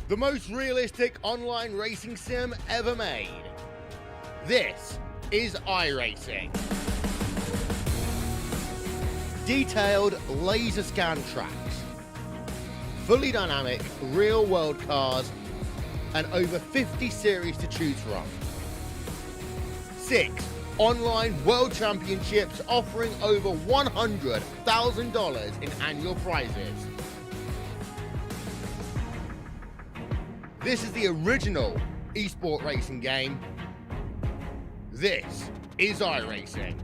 the most realistic online racing sim ever made. This is iRacing. Detailed laser scan tracks, fully dynamic real-world cars, and over 50 series to choose from. 6 online world championships offering over $100,000 in annual prizes. This is the original esport racing game. This is iRacing.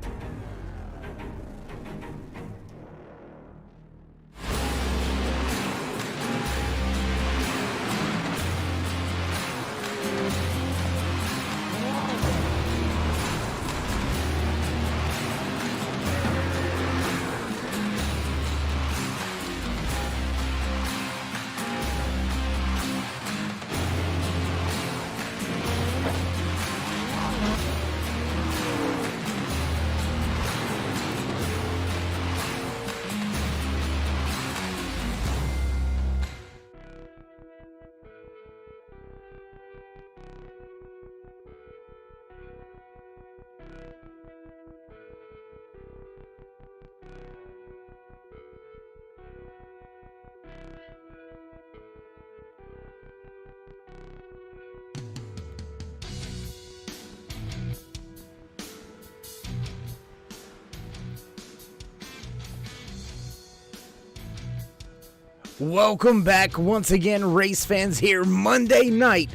Welcome back once again, race fans. Here Monday night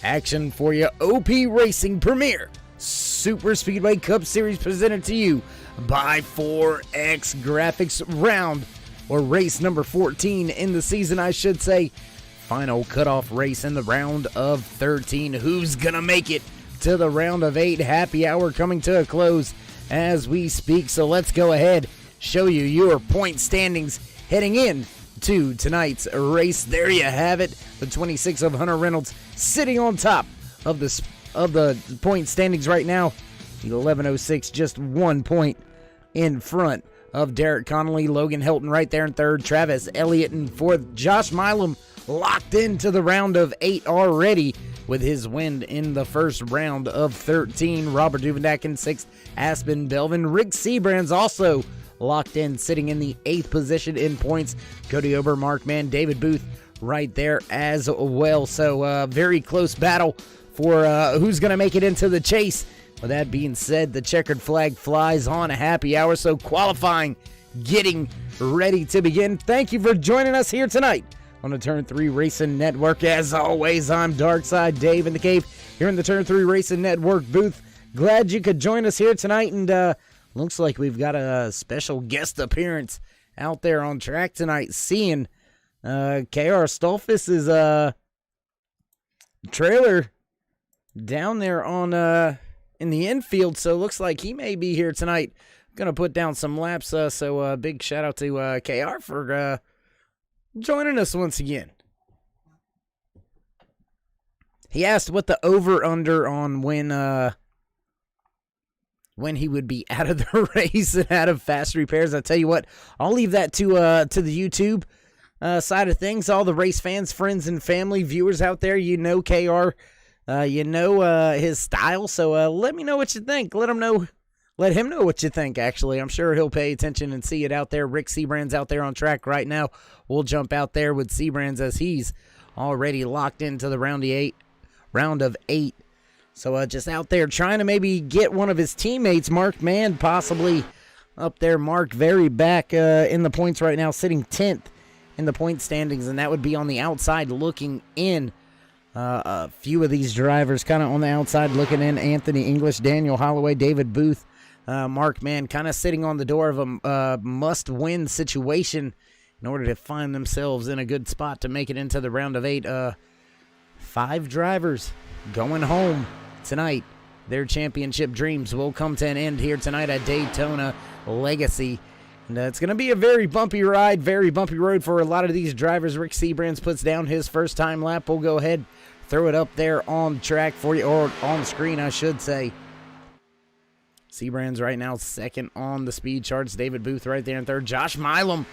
action for you. OP Racing Premier Super Speedway Cup Series presented to you by 4X Graphics. Round or race number 14 in the season, I should say. Final cutoff race in the round of 13. Who's gonna make it to the round of 8? Happy hour coming to a close as we speak, so let's go ahead, show you your point standings heading in to tonight's race. There you have it, the 26 of Hunter Reynolds sitting on top of the point standings right now. The 1106 just 1 point in front of Derek Connolly. Logan Helton right there in third. Travis Elliott in fourth. Josh Milam locked into the round of 8 already with his win in the first round of 13. Robert Duvendak in sixth. Aspen Belvin. Rick Seabrands also locked in, sitting in the 8th position in points. Cody Ober, Mark Mann, David Booth right there as well. So very close battle for who's going to make it into the chase. With that being said, the checkered flag flies on a happy hour, so qualifying getting ready to begin. Thank you for joining us here tonight on the Turn 3 Racing Network. As always, I'm Darkside Dave in the cave here in the Turn 3 Racing Network booth. Glad you could join us here tonight, and looks like we've got a special guest appearance out there on track tonight. Seeing KR Stolfus' trailer down there on in the infield, so looks like he may be here tonight. Gonna put down some laps, so big shout out to KR for joining us once again. He asked what the over-under on when he would be out of the race and out of fast repairs. I tell you what, I'll leave that to the YouTube side of things. All the race fans, friends, and family viewers out there, you know KR, you know his style. So let me know what you think. Let him know what you think. Actually, I'm sure he'll pay attention and see it out there. Rick Seabrands out there on track right now. We'll jump out there with Seabrands as he's already locked into the round of 8. So just out there trying to maybe get one of his teammates, Mark Mann, possibly up there. Mark very back in the points right now, sitting 10th in the point standings, and that would be on the outside looking in. A few of these drivers kind of on the outside looking in. Anthony English, Daniel Holloway, David Booth, Mark Mann kind of sitting on the door of a must-win situation in order to find themselves in a good spot to make it into the round of 8. 5 drivers going home tonight. Their championship dreams will come to an end here tonight at Daytona Legacy. And it's going to be a very bumpy ride, very bumpy road for a lot of these drivers. Rick Seabrands puts down his first time lap. We'll go ahead, throw it up there on track for you, or on screen, I should say. Seabrands right now second on the speed charts. David Booth right there in third. Josh Milam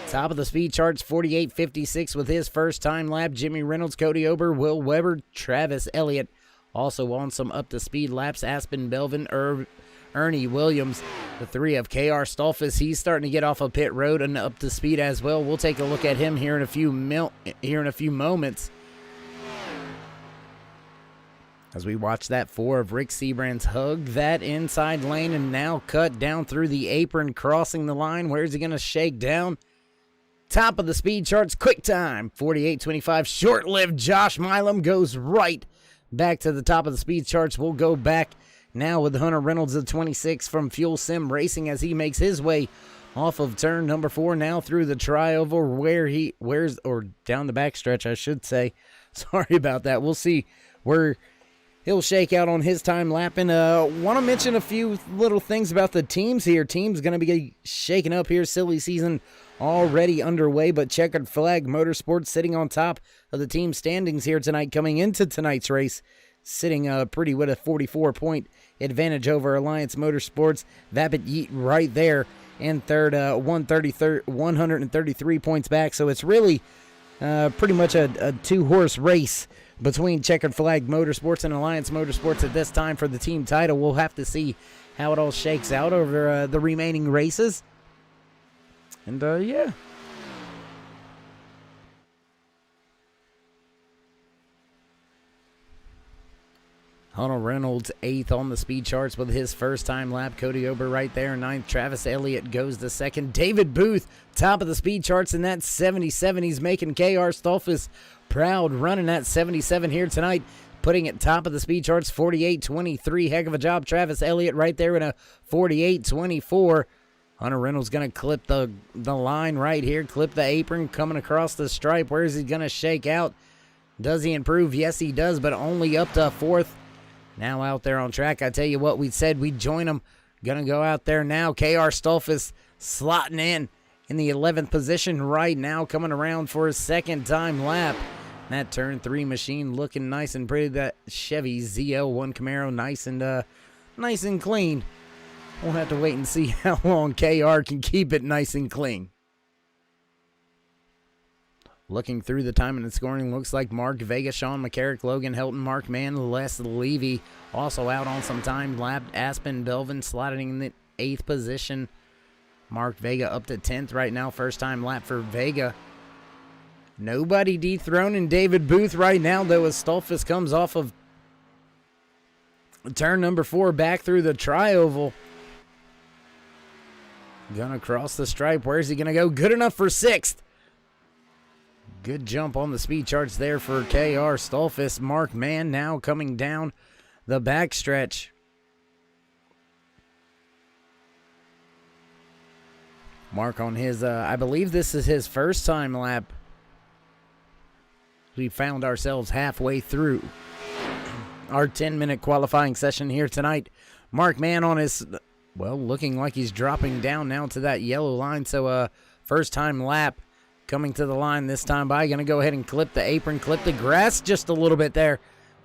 Top of the speed charts, 48.56 with his first time lap. Jimmy Reynolds, Cody Ober, Will Weber, Travis Elliott. Also on some up-to-speed laps, Aspen Belvin, Ernie Williams, the three of KR Stolfus. He's starting to get off of pit road and up to speed as well. We'll take a look at him here in a few moments as we watch that four of Rick Seabrand's hug that inside lane and now cut down through the apron, crossing the line. Where's he going to shake down? Top of the speed charts, quick time, 48.25. Short-lived Josh Milam goes right back to the top of the speed charts. We'll go back now with Hunter Reynolds of 26 from Fuel Sim Racing as he makes his way off of turn number 4 now through the tri-oval or down the backstretch, I should say. Sorry about that. We'll see where he'll shake out on his time lap. And want to mention a few little things about the teams here. Teams going to be shaking up here. Silly season already underway, but Checkered Flag Motorsports sitting on top of the team standings here tonight coming into tonight's race, sitting pretty with a 44-point advantage over Alliance Motorsports. Vapid Yeet right there in third, 133 points back. So it's really pretty much a two-horse race between Checkered Flag Motorsports and Alliance Motorsports at this time for the team title. We'll have to see how it all shakes out over the remaining races. And, yeah. Hunter Reynolds 8th on the speed charts with his first time lap. Cody Ober right there 9th. Travis Elliott goes to 2nd. David Booth top of the speed charts in that 77. He's making KR Stolfus proud, running that 77 here tonight, putting it top of the speed charts, 48.23. Heck of a job, Travis Elliott right there in a 48.24. Hunter Reynolds going to clip the line right here, clip the apron, coming across the stripe. Where is he going to shake out? Does he improve? Yes, he does, but only up to 4th. Now out there on track. I tell you what, we said we'd join him. Going to go out there now. KR Stolfus slotting in the 11th position right now, coming around for his second time lap. That turn 3 machine looking nice and pretty. That Chevy ZL1 Camaro nice and clean. We'll have to wait and see how long KR can keep it nice and clean. Looking through the time and the scoring, looks like Mark Vega, Sean McCarrick, Logan Helton, Mark Mann, Les Levy also out on some time lap. Aspen Belvin sliding in the 8th position. Mark Vega up to 10th right now. First time lap for Vega. Nobody dethroning David Booth right now, though, as Stolfus comes off of turn number 4 back through the tri-oval. Gonna cross the stripe. Where's he gonna go? Good enough for 6th. Good jump on the speed charts there for KR Stolfus. Mark Mann now coming down the backstretch. Mark on his, I believe this is his first time lap. We found ourselves halfway through our 10-minute qualifying session here tonight. Mark Mann on his, well, looking like he's dropping down now to that yellow line. So, first time lap coming to the line this time by. Going to go ahead and clip the apron, clip the grass just a little bit there.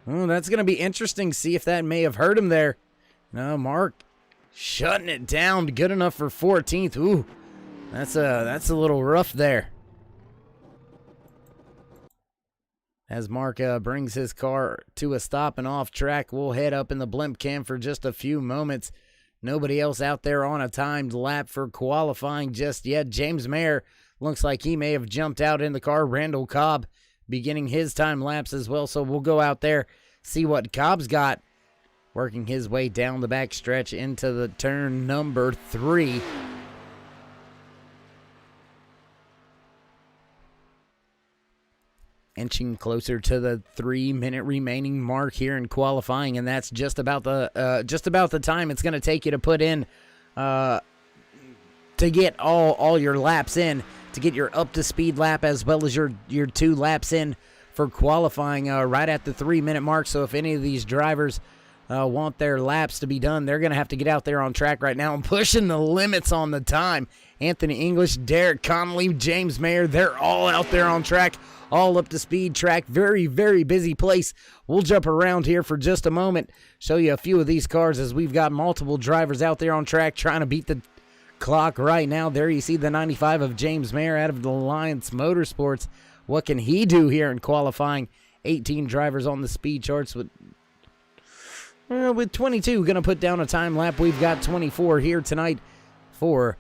Oh, that's going to be interesting. See if that may have hurt him there. No, Mark shutting it down. Good enough for 14th. Ooh, that's a little rough there. As Mark brings his car to a stop and off track, we'll head up in the blimp cam for just a few moments. Nobody else out there on a timed lap for qualifying just yet. James Mayer looks like he may have jumped out in the car. Randall Cobb beginning his time laps as well. So we'll go out there, see what Cobb's got. Working his way down the back stretch into the turn number 3. Inching closer to the 3-minute remaining mark here in qualifying, and that's just about the time it's going to take you to put in to get all your laps in, to get your up to speed lap as well as your 2 laps in for qualifying right at the 3-minute mark. So if any of these drivers want their laps to be done, they're going to have to get out there on track right now and pushing the limits on the time. Anthony English, Derek Connolly, James Mayer, they're all out there on track, all up to speed track. Very, very busy place. We'll jump around here for just a moment, show you a few of these cars as we've got multiple drivers out there on track trying to beat the clock right now. There you see the 95 of James Mayer out of the Alliance Motorsports. What can he do here in qualifying? 18 drivers on the speed charts with 22 going to put down a time lap. We've got 24 here tonight for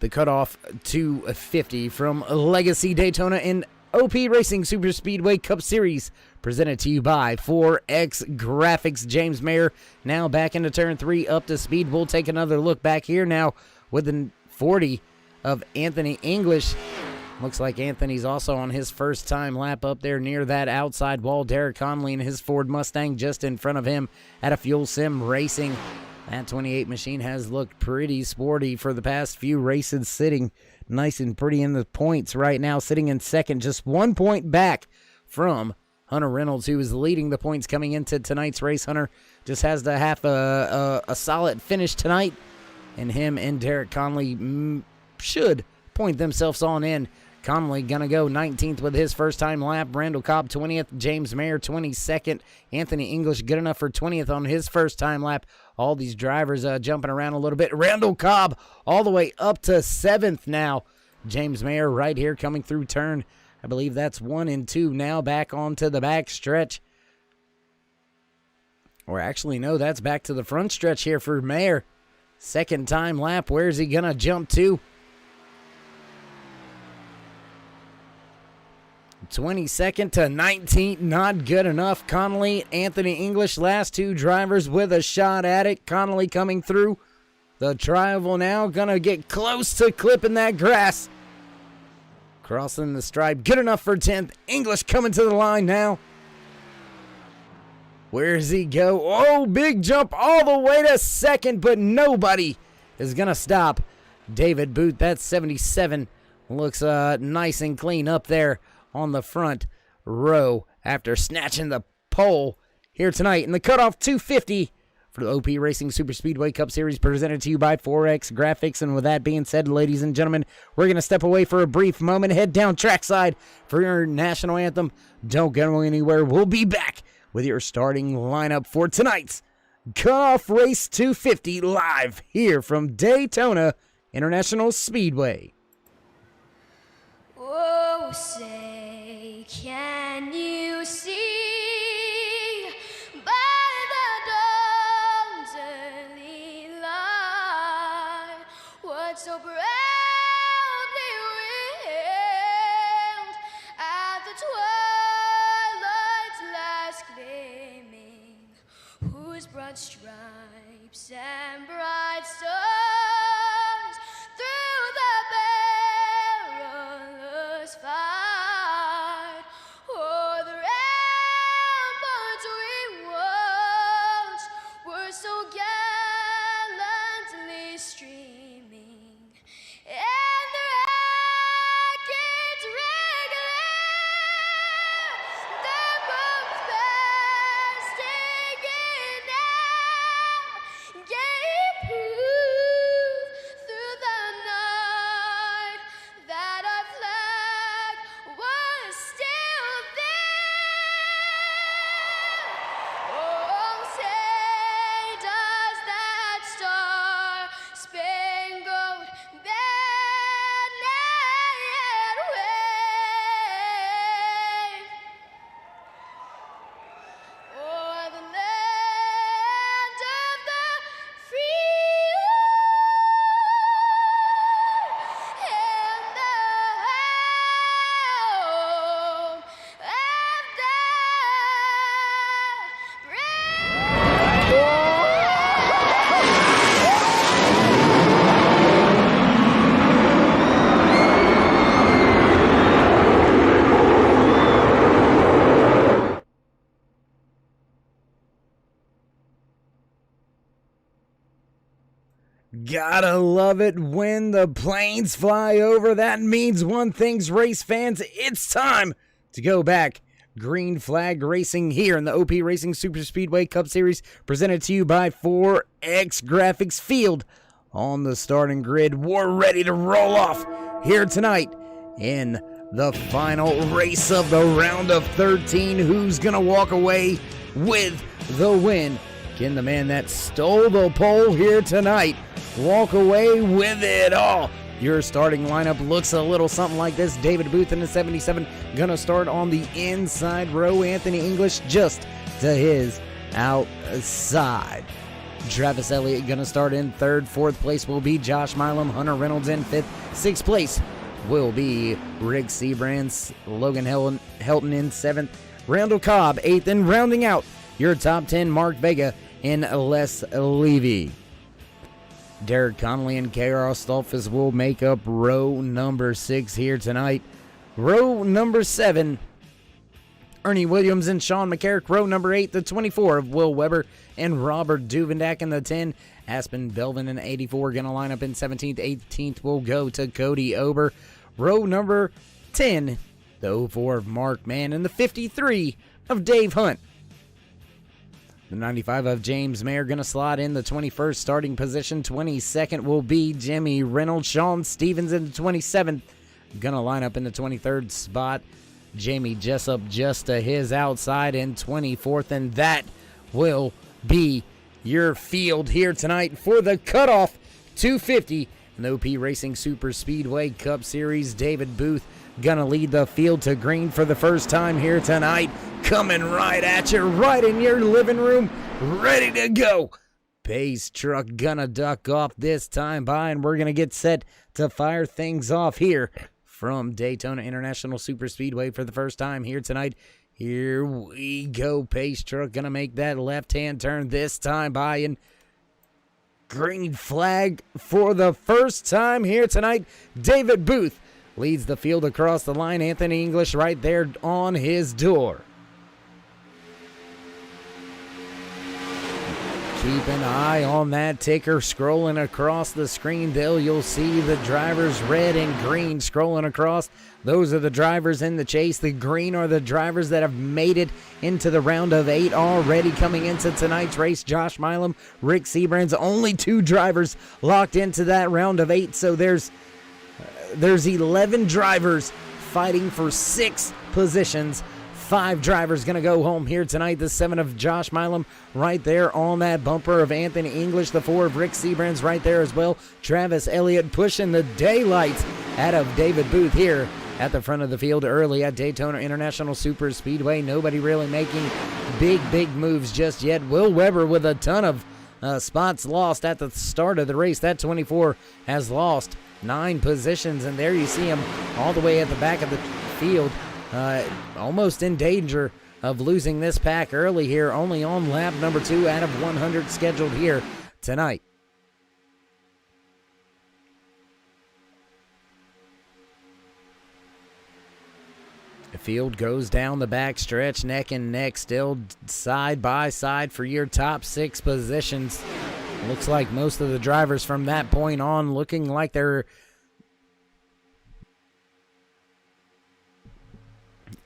the cutoff to 50 from Legacy Daytona and OP Racing Super Speedway Cup Series, presented to you by 4X Graphics. James Mayer now back into turn 3, up to speed. We'll take another look back here now with the 40 of Anthony English. Looks like Anthony's also on his first time lap up there near that outside wall. Derek Conley and his Ford Mustang just in front of him at a Fuel Sim Racing. That 28 machine has looked pretty sporty for the past few races, sitting nice and pretty in the points right now, sitting in second, just 1 point back from Hunter Reynolds, who is leading the points coming into tonight's race. Hunter just has to have a solid finish tonight, and him and Derek Conley should point themselves on in. Conley gonna go 19th with his first time lap. Randall Cobb 20th. James Mayer 22nd. Anthony English good enough for 20th on his first time lap. All these drivers jumping around a little bit. Randall Cobb all the way up to 7th now. James Mayer right here coming through turn, I believe that's 1 and 2 now, back onto the back stretch. Or actually, no, that's back to the front stretch here for Mayer. Second time lap. Where's he gonna jump to? 22nd to 19th, not good enough. Connolly, Anthony English, last two drivers with a shot at it. Connolly coming through the tri-oval now, gonna get close to clipping that grass. Crossing the stripe, good enough for 10th. English coming to the line now. Where does he go? Oh, big jump all the way to second, but nobody is gonna stop David Booth. That's 77. Looks nice and clean up there on the front row after snatching the pole here tonight in the cutoff 250 for the OP Racing Super Speedway Cup Series, presented to you by 4X Graphics. And with that being said, ladies and gentlemen, we're going to step away for a brief moment, head down trackside for your national anthem. Don't go anywhere. We'll be back with your starting lineup for tonight's Cutoff Race 250 live here from Daytona International Speedway. Oh, say, can you see by the dawn's early light what so proudly wailed at the twilight's last gleaming, whose broad stripes and bright stars through the perilous fight o'er the ramparts we watched were so gallantly streaming, and the rackets regular, the bombs bursting in air, gave proof through the night that our flag was still there. Oh, say does that star-spangled banner yet wave o'er the land of the free and the home of the Gotta love it when the planes fly over. That means one thing's race fans, it's time to go back. Green flag racing here in the OP Racing Super Speedway Cup Series, presented to you by 4X Graphics. Field on the starting grid. We're ready to roll off here tonight in the final race of the round of 13. Who's gonna walk away with the win Can the man that stole the pole here tonight walk away with it all? Your starting lineup looks a little something like this. David Booth in the 77 gonna start on the inside row. Anthony English just to his outside. Travis Elliott gonna start in third. Fourth place will be Josh Milam. Hunter Reynolds in fifth. Sixth place will be Rick Seabrands. Logan Helton in seventh. Randall Cobb eighth, and rounding out your top 10, Mark Vega and Les Levy. Derek Connolly and K.R. Stolfus will make up row number 6 here tonight. Row number 7, Ernie Williams and Sean McCarrick. Row number 8, the 24 of Will Weber and Robert Duvendak in the 10. Aspen Belvin in 84 going to line up in 17th. 18th will go to Cody Ober. Row number 10, the 04 of Mark Mann and the 53 of Dave Hunt. The 95 of James Mayer going to slot in the 21st starting position. 22nd will be Jimmy Reynolds. Sean Stevens in the 27th. Going to line up in the 23rd spot. Jamie Jessup just to his outside in 24th. And that will be your field here tonight for the cutoff 250 in the OP Racing Super Speedway Cup Series. David Booth going to lead the field to green for the first time here tonight. Coming right at you, right in your living room, ready to go. Pace truck gonna duck off this time by, and we're gonna get set to fire things off here from Daytona International Super Speedway for the first time here tonight. Here we go. Pace truck gonna make that left-hand turn this time by, and green flag for the first time here tonight. David Booth leads the field across the line. Anthony English right there on his door. Keep an eye on that ticker scrolling across the screen. There you'll see the drivers red and green scrolling across. Those are the drivers in the chase. The green are the drivers that have made it into the round of 8 already. Coming into tonight's race, Josh Milam, Rick Seabrands, only 2 drivers locked into that round of 8. So there's 11 drivers fighting for 6 positions. 5 drivers going to go home here tonight. The 7 of Josh Milam right there on that bumper of Anthony English. The 4 of Rick Seabrands right there as well. Travis Elliott pushing the daylights out of David Booth here at the front of the field early at Daytona International Super Speedway. Nobody really making big moves just yet. Will Weber with a ton of spots lost at the start of the race. That 24 has lost 9 positions, and there you see him all the way at the back of the field. Almost in danger of losing this pack early here, only on lap number 2 out of 100 scheduled here tonight. The field goes down the back stretch, neck and neck, still side by side for your top 6 positions. Looks like most of the drivers from that point on looking like they're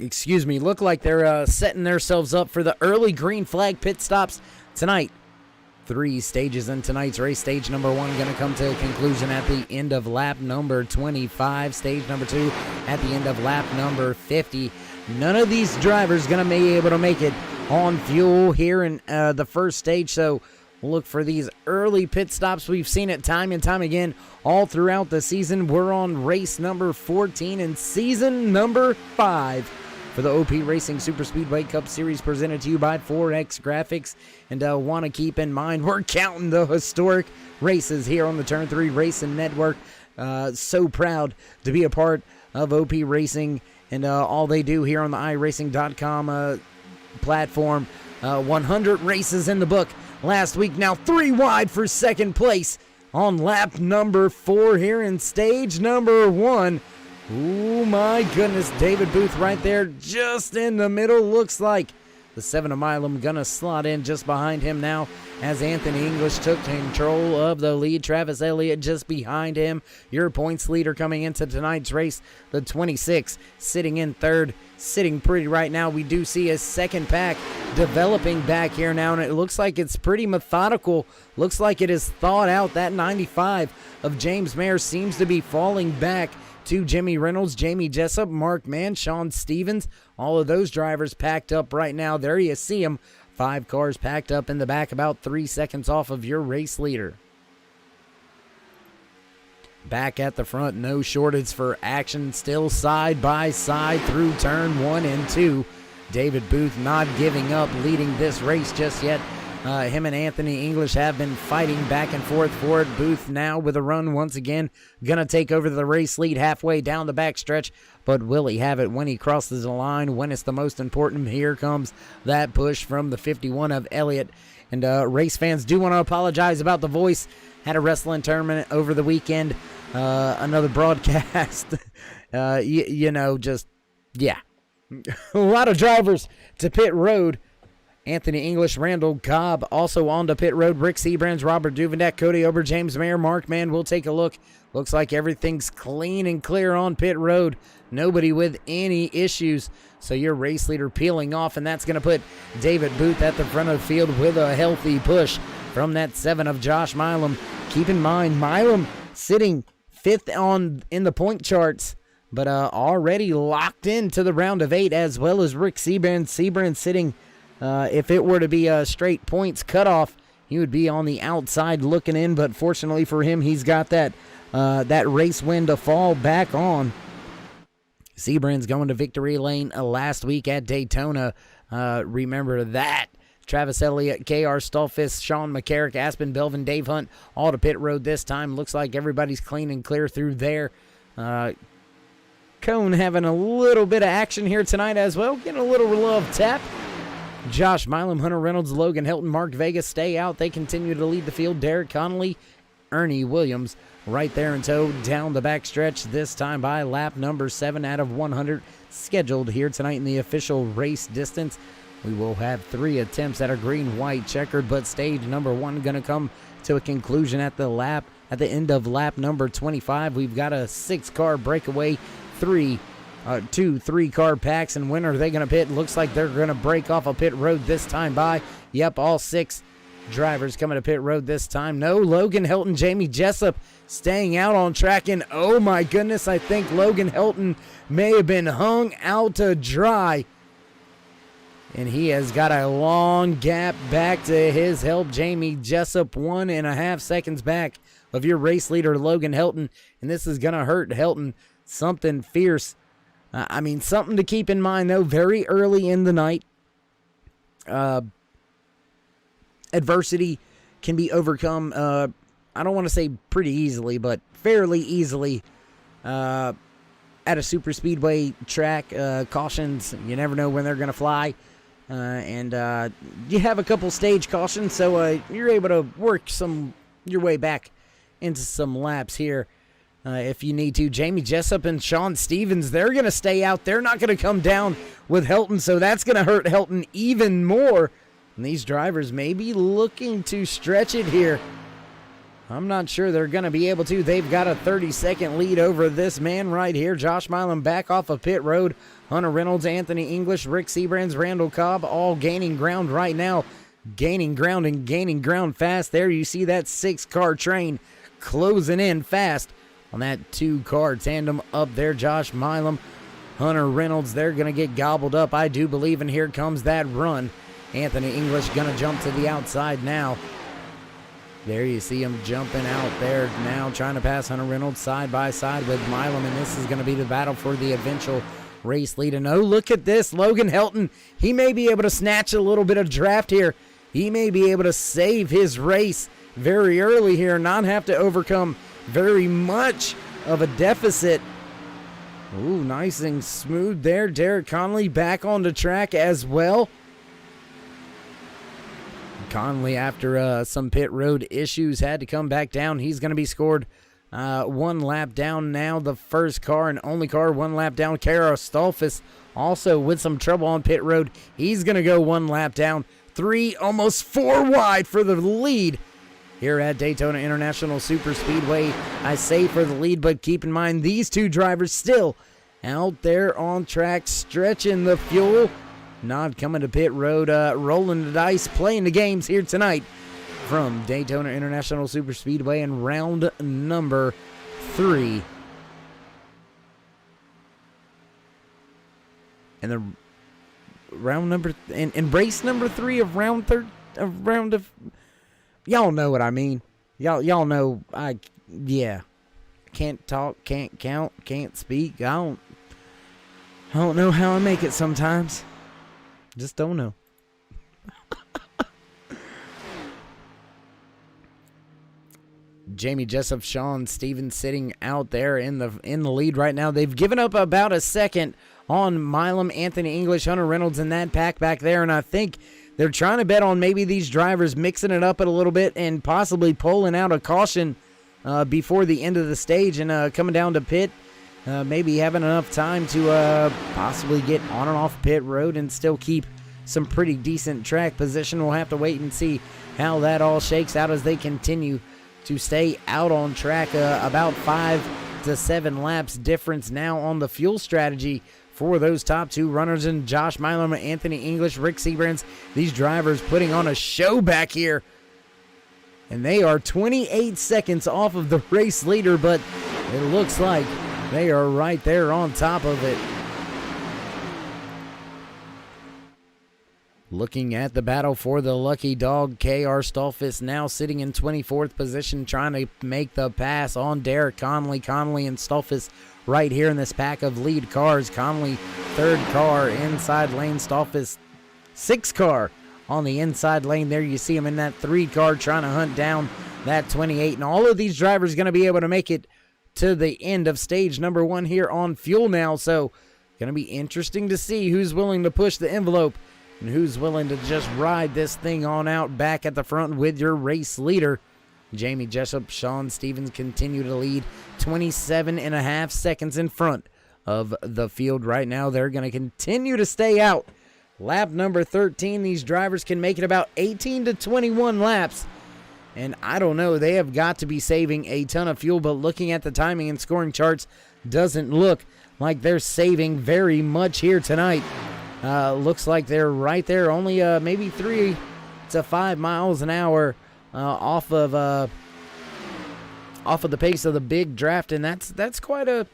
look like they're setting themselves up for the early green flag pit stops tonight. 3 stages in tonight's race. Stage number 1 going to come to a conclusion at the end of lap number 25. Stage number 2 at the end of lap number 50. None of these drivers going to be able to make it on fuel here in the first stage, so we'll look for these early pit stops. We've seen it time and time again all throughout the season. We're on race number 14 and season number 5 for the OP Racing Super Speedway Cup Series, presented to you by 4X Graphics. And want to keep in mind, we're counting the historic races here on the Turn 3 Racing Network. So proud to be a part of OP Racing and all they do here on the iRacing.com platform. 100 races in the book last week. Now 3 wide for second place on lap number 4 here in stage number 1. Oh my goodness, David Booth right there just in the middle. Looks like the 7 of Milam gonna slot in just behind him now as Anthony English took control of the lead. Travis Elliott just behind him. Your points leader coming into tonight's race, the 26, sitting in third, sitting pretty right now. We do see a second pack developing back here now, and it looks like it's pretty methodical. Looks like it is thought out. That 95 of James Mayer seems to be falling back to Jimmy Reynolds, Jamie Jessup, Mark Mann, Sean Stevens. All of those drivers packed up right now. There you see them 5 cars packed up in the back, about 3 seconds off of your race leader. Back at the front, no shortage for action, still side by side through turn 1 and 2. David Booth not giving up, leading this race just yet. Him and Anthony English have been fighting back and forth for it. Booth now with a run once again. Going to take over the race lead halfway down the backstretch. But will he have it when he crosses the line? When it's the most important, here comes that push from the 51 of Elliott. And race fans do want to apologize about the voice. Had a wrestling tournament over the weekend. Another broadcast. Yeah. A lot of drivers to pit road. Anthony English, Randall Cobb also on to pit road. Rick Seabrands, Robert Duvendak, Cody Ober, James Mayer, Mark Mann. We'll take a look. Looks like everything's clean and clear on pit road. Nobody with any issues. So your race leader peeling off, and that's going to put David Booth at the front of the field with a healthy push from that 7 of Josh Milam. Keep in mind, Milam sitting 5th in the point charts, but already locked into the round of 8, as well as Rick Seabrands. Seabrands sitting, if it were to be a straight points cutoff, he would be on the outside looking in, but fortunately for him, he's got that race win to fall back on. Seabrands going to victory lane last week at Daytona. Remember that. Travis Elliott, K.R. Stolfus, Sean McCarrick, Aspen Belvin, Dave Hunt, all to pit road this time. Looks like everybody's clean and clear through there. Cone having a little bit of action here tonight as well. Getting a little love tap. Josh Milam, Hunter Reynolds, Logan Helton, Mark Vegas stay out. They continue to lead the field. Derek Connolly, Ernie Williams right there in tow down the backstretch, this time by lap number 7 out of 100 scheduled here tonight in the official race distance. We will have 3 attempts at a green-white checkered, but stage number 1 going to come to a conclusion at the end of lap number 25. We've got a 6-car breakaway, 2 3-car packs, and when are they going to pit? Looks like they're going to break off a pit road this time by. Yep, all 6 drivers coming to pit road this time. No Logan Helton, Jamie Jessup staying out on track, and oh my goodness, I think Logan Helton may have been hung out to dry. And he has got a long gap back to his help. Jamie Jessup 1.5 seconds back of your race leader, Logan Helton. And this is going to hurt Helton something fierce. Something to keep in mind, though, very early in the night. Adversity can be overcome, I don't want to say pretty easily, but fairly easily at a super speedway track. Cautions, you never know when they're going to fly. And you have a couple stage cautions, so you're able to work your way back into some laps here if you need to. Jamie Jessup and Sean Stevens, they're going to stay out. They're not going to come down with Helton, so that's going to hurt Helton even more. And these drivers may be looking to stretch it here. I'm not sure they're going to be able to. They've got a 30-second lead over this man right here. Josh Milam back off of pit road. Hunter Reynolds, Anthony English, Rick Seabrands, Randall Cobb, all gaining ground right now. Gaining ground and gaining ground fast. There you see that 6-car train closing in fast on that 2-car tandem up there. Josh Milam, Hunter Reynolds, they're going to get gobbled up, I do believe, and here comes that run. Anthony English going to jump to the outside now. There you see him jumping out there now, trying to pass Hunter Reynolds side by side with Milam, and this is going to be the battle for the eventual race lead. And oh, look at this, Logan Helton. He may be able to snatch a little bit of draft here. He may be able to save his race very early here, not have to overcome very much of a deficit. Ooh, nice and smooth there. Derek Connolly back on the track as well. Conley, after some pit road issues, had to come back down. He's going to be scored 1 lap down now. The first car and only car 1 lap down. Kara Stolfus also with some trouble on pit road. He's going to go 1 lap down. 3, almost 4 wide for the lead here at Daytona International Super Speedway. I say for the lead, but keep in mind these 2 drivers still out there on track, stretching the fuel. Not coming to pit road, rolling the dice, playing the games here tonight from Daytona International Super Speedway in round number 3. And the round number in race number 3 of round of. Y'all know what I mean. Y'all know. Yeah. Can't talk, can't count, can't speak. I don't know how I make it sometimes. Just don't know. Jamie Jessup, Sean Stevens sitting out there in the lead right now. They've given up about a second on Milam, Anthony English, Hunter Reynolds in that pack back there, and I think they're trying to bet on maybe these drivers mixing it up a little bit and possibly pulling out a caution before the end of the stage and coming down to pit. Maybe having enough time to possibly get on and off pit road and still keep some pretty decent track position. We'll have to wait and see how that all shakes out as they continue to stay out on track. About 5 to 7 laps difference now on the fuel strategy for those top 2 runners, and Josh Milam, Anthony English, Rick Seabrands. These drivers putting on a show back here. And they are 28 seconds off of the race leader, but it looks like they are right there on top of it. Looking at the battle for the lucky dog, K.R. Stolfus now sitting in 24th position, trying to make the pass on Derek Conley. Conley and Stolfus right here in this pack of lead cars. Conley, 3rd car, inside lane. Stolfus, 6th car on the inside lane. There you see him in that 3 car trying to hunt down that 28. And all of these drivers going to be able to make it to the end of stage number 1 here on fuel now. So going to be interesting to see who's willing to push the envelope and who's willing to just ride this thing on out back at the front with your race leader. Jamie Jessup, Sean Stevens continue to lead 27.5 seconds in front of the field right now. They're going to continue to stay out. Lap number 13, these drivers can make it about 18 to 21 laps. And I don't know, they have got to be saving a ton of fuel, but looking at the timing and scoring charts, doesn't look like they're saving very much here tonight. Looks like they're right there, only maybe 3 to 5 miles an hour off of the pace of the big draft, and that's quite a.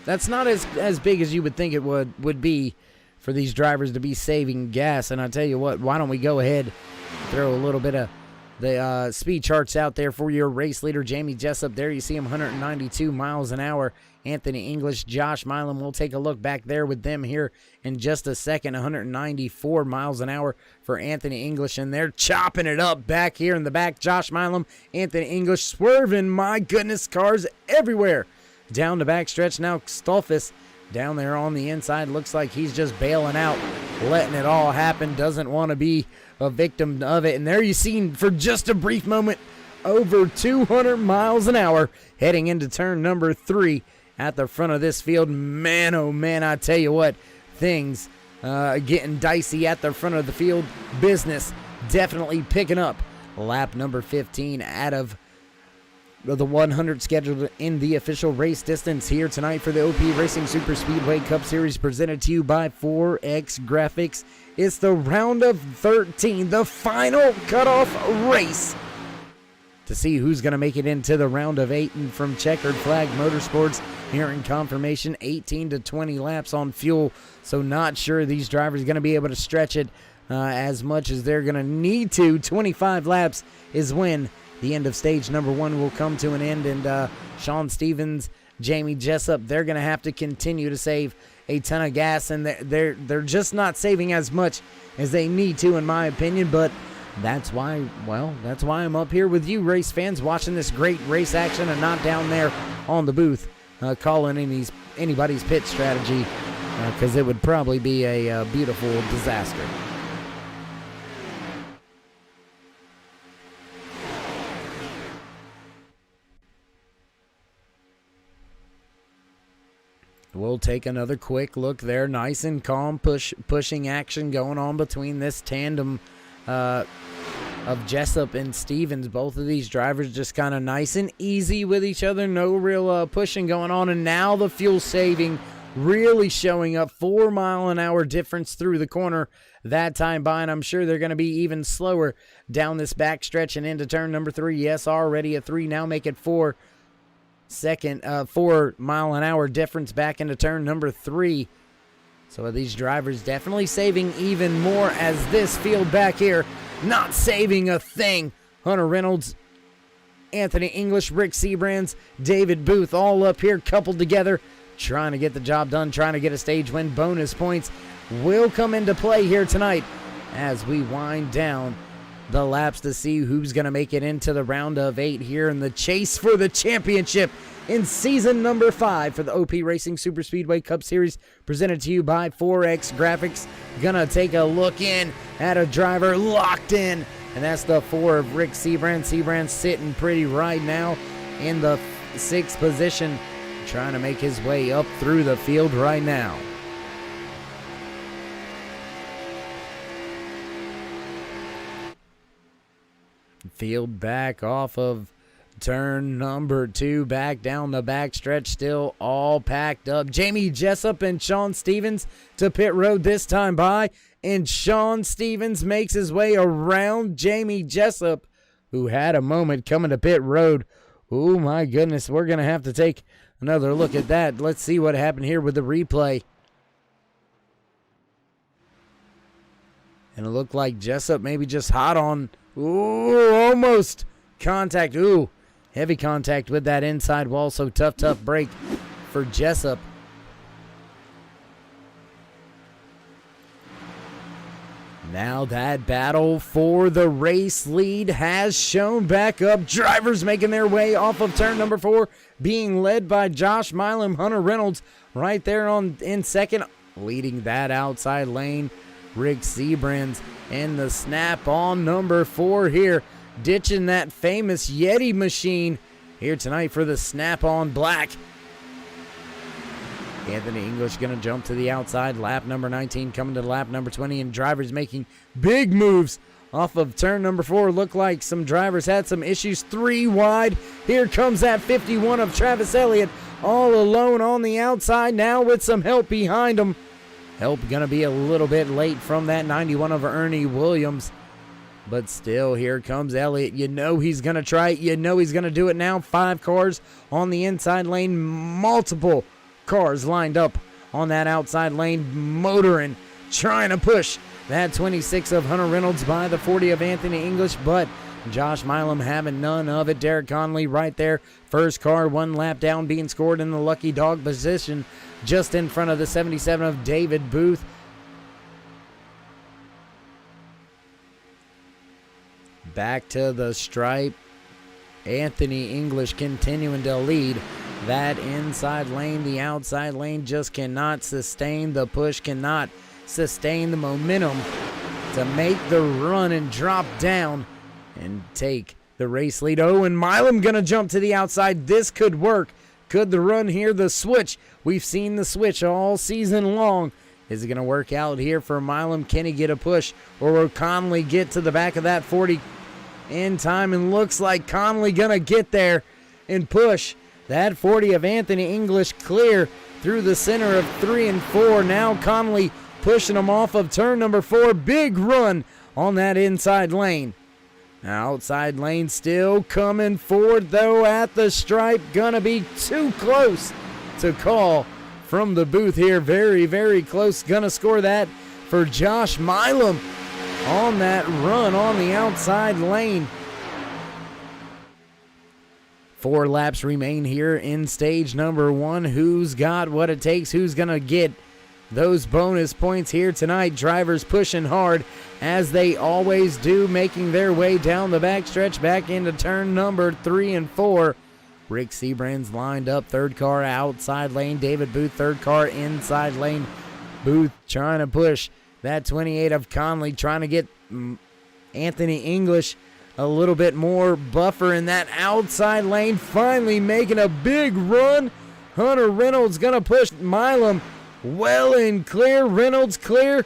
That's not as big as you would think it would be for these drivers to be saving gas. And I tell you what, why don't we go ahead and throw a little bit of the speed charts out there for your race leader, Jamie Jessup. There you see him, 192 miles an hour. Anthony English, Josh Milam. We'll take a look back there with them here in just a second. 194 miles an hour for Anthony English, and they're chopping it up back here in the back. Josh Milam, Anthony English swerving. My goodness, cars everywhere down the back stretch. Now Stolfus down there on the inside. Looks like he's just bailing out, letting it all happen. Doesn't want to be a victim of it. And there you see for just a brief moment, over 200 miles an hour heading into turn number 3 at the front of this field. Man, oh man, I tell you what, things getting dicey at the front of the field. Business definitely picking up. Lap number 15 out of the 100 scheduled in the official race distance here tonight for the OP Racing Super Speedway Cup Series, presented to you by 4X Graphics. It's the round of 13, the final cutoff race to see who's going to make it into the round of 8. And from Checkered Flag Motorsports, here in confirmation, 18 to 20 laps on fuel. So not sure these drivers are going to be able to stretch it as much as they're going to need to. 25 laps is when the end of stage number 1 will come to an end. And Sean Stevens, Jamie Jessup, they're going to have to continue to save a ton of gas. And they're just not saving as much as they need to, in my opinion. But that's why I'm up here with you, race fans, watching this great race action and not down there on the booth calling anybody's pit strategy, because it would probably be a beautiful disaster. We'll take another quick look there. Nice and calm pushing action going on between this tandem of Jessup and Stevens. Both of these drivers just kind of nice and easy with each other. No real pushing going on. And now the fuel saving really showing up. 4 mile an hour difference through the corner that time by. And I'm sure they're going to be even slower down this back stretch and into turn number 3. Yes, already a 3. Now make it 4 mile an hour difference back into turn number 3. So these drivers definitely saving even more, as this field back here not saving a thing. Hunter Reynolds, Anthony English, Rick Seabrands, David Booth all up here coupled together, trying to get the job done, trying to get a stage win. Bonus points will come into play here tonight as we wind down the laps to see who's going to make it into the round of 8 here in the chase for the championship in season number 5 for the OP Racing Super Speedway Cup Series, presented to you by 4X Graphics. Gonna take a look in at a driver locked in, and that's the 4 of Rick Seabrand. Seabrand sitting pretty right now in the 6th position, trying to make his way up through the field right now. Field back off of turn number 2, back down the backstretch, still all packed up. Jamie Jessup and Sean Stevens to pit road this time by, and Sean Stevens makes his way around Jamie Jessup, who had a moment coming to pit road. Oh my goodness, we're going to have to take another look at that. Let's see what happened here with the replay. And it looked like Jessup maybe just hot on. Ooh, almost contact. Ooh, heavy contact with that inside wall. So tough break for Jessup. Now that battle for the race lead has shown back up. Drivers making their way off of turn number 4, being led by Josh Milam. Hunter Reynolds right there in second, leading that outside lane. Rick Seabrands and the snap on number 4 here, ditching that famous Yeti machine here tonight for the snap on black. Anthony English going to jump to the outside. Lap number 19 coming to lap number 20, and drivers making big moves off of turn number 4. Look like some drivers had some issues. 3 wide. Here comes that 51 of Travis Elliott all alone on the outside now with some help behind him. Help going to be a little bit late from that 91 of Ernie Williams. But still, here comes Elliott. You know he's going to try it. You know he's going to do it now. 5 cars on the inside lane. Multiple cars lined up on that outside lane. Motoring, trying to push that 26 of Hunter Reynolds by the 40 of Anthony English. But Josh Milam having none of it. Derek Conley right there. First car 1 lap down, being scored in the lucky dog position, just in front of the 77 of David Booth. Back to the stripe. Anthony English continuing to lead that inside lane. The outside lane just cannot sustain the push, cannot sustain the momentum to make the run and drop down and take the race lead. Oh, and Milam going to jump to the outside. This could work. Could the run here, the switch? We've seen the switch all season long. Is it going to work out here for Milam? Can he get a push? Or will Conley get to the back of that 40 in time? And looks like Conley going to get there and push that 40 of Anthony English clear through the center of 3 and 4. Now Conley pushing him off of turn number 4. Big run on that inside lane. Outside lane still coming forward, though, at the stripe. Gonna be too close to call from the booth here. Very, very close. Gonna score that for Josh Milam on that run on the outside lane. 4 laps remain here in stage number 1. Who's got what it takes? Who's gonna get those bonus points here tonight? Drivers pushing hard as they always do, making their way down the backstretch back into turn number 3 and 4. Rick Seabrands lined up, 3rd car outside lane. David Booth, 3rd car inside lane. Booth trying to push that 28 of Conley, trying to get Anthony English a little bit more buffer in that outside lane. Finally making a big run. Hunter Reynolds gonna push Milam well and clear. Reynolds clear.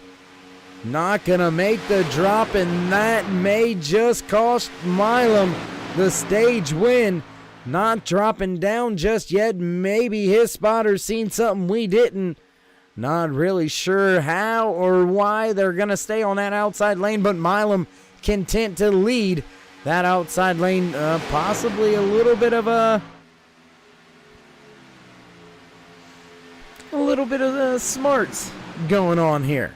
Not gonna make the drop, and that may just cost Milam the stage win. Not dropping down just yet. Maybe his spotter's seen something we didn't. Not really sure how or why they're gonna stay on that outside lane, but Milam content to lead that outside lane. Possibly a little bit of smarts going on here.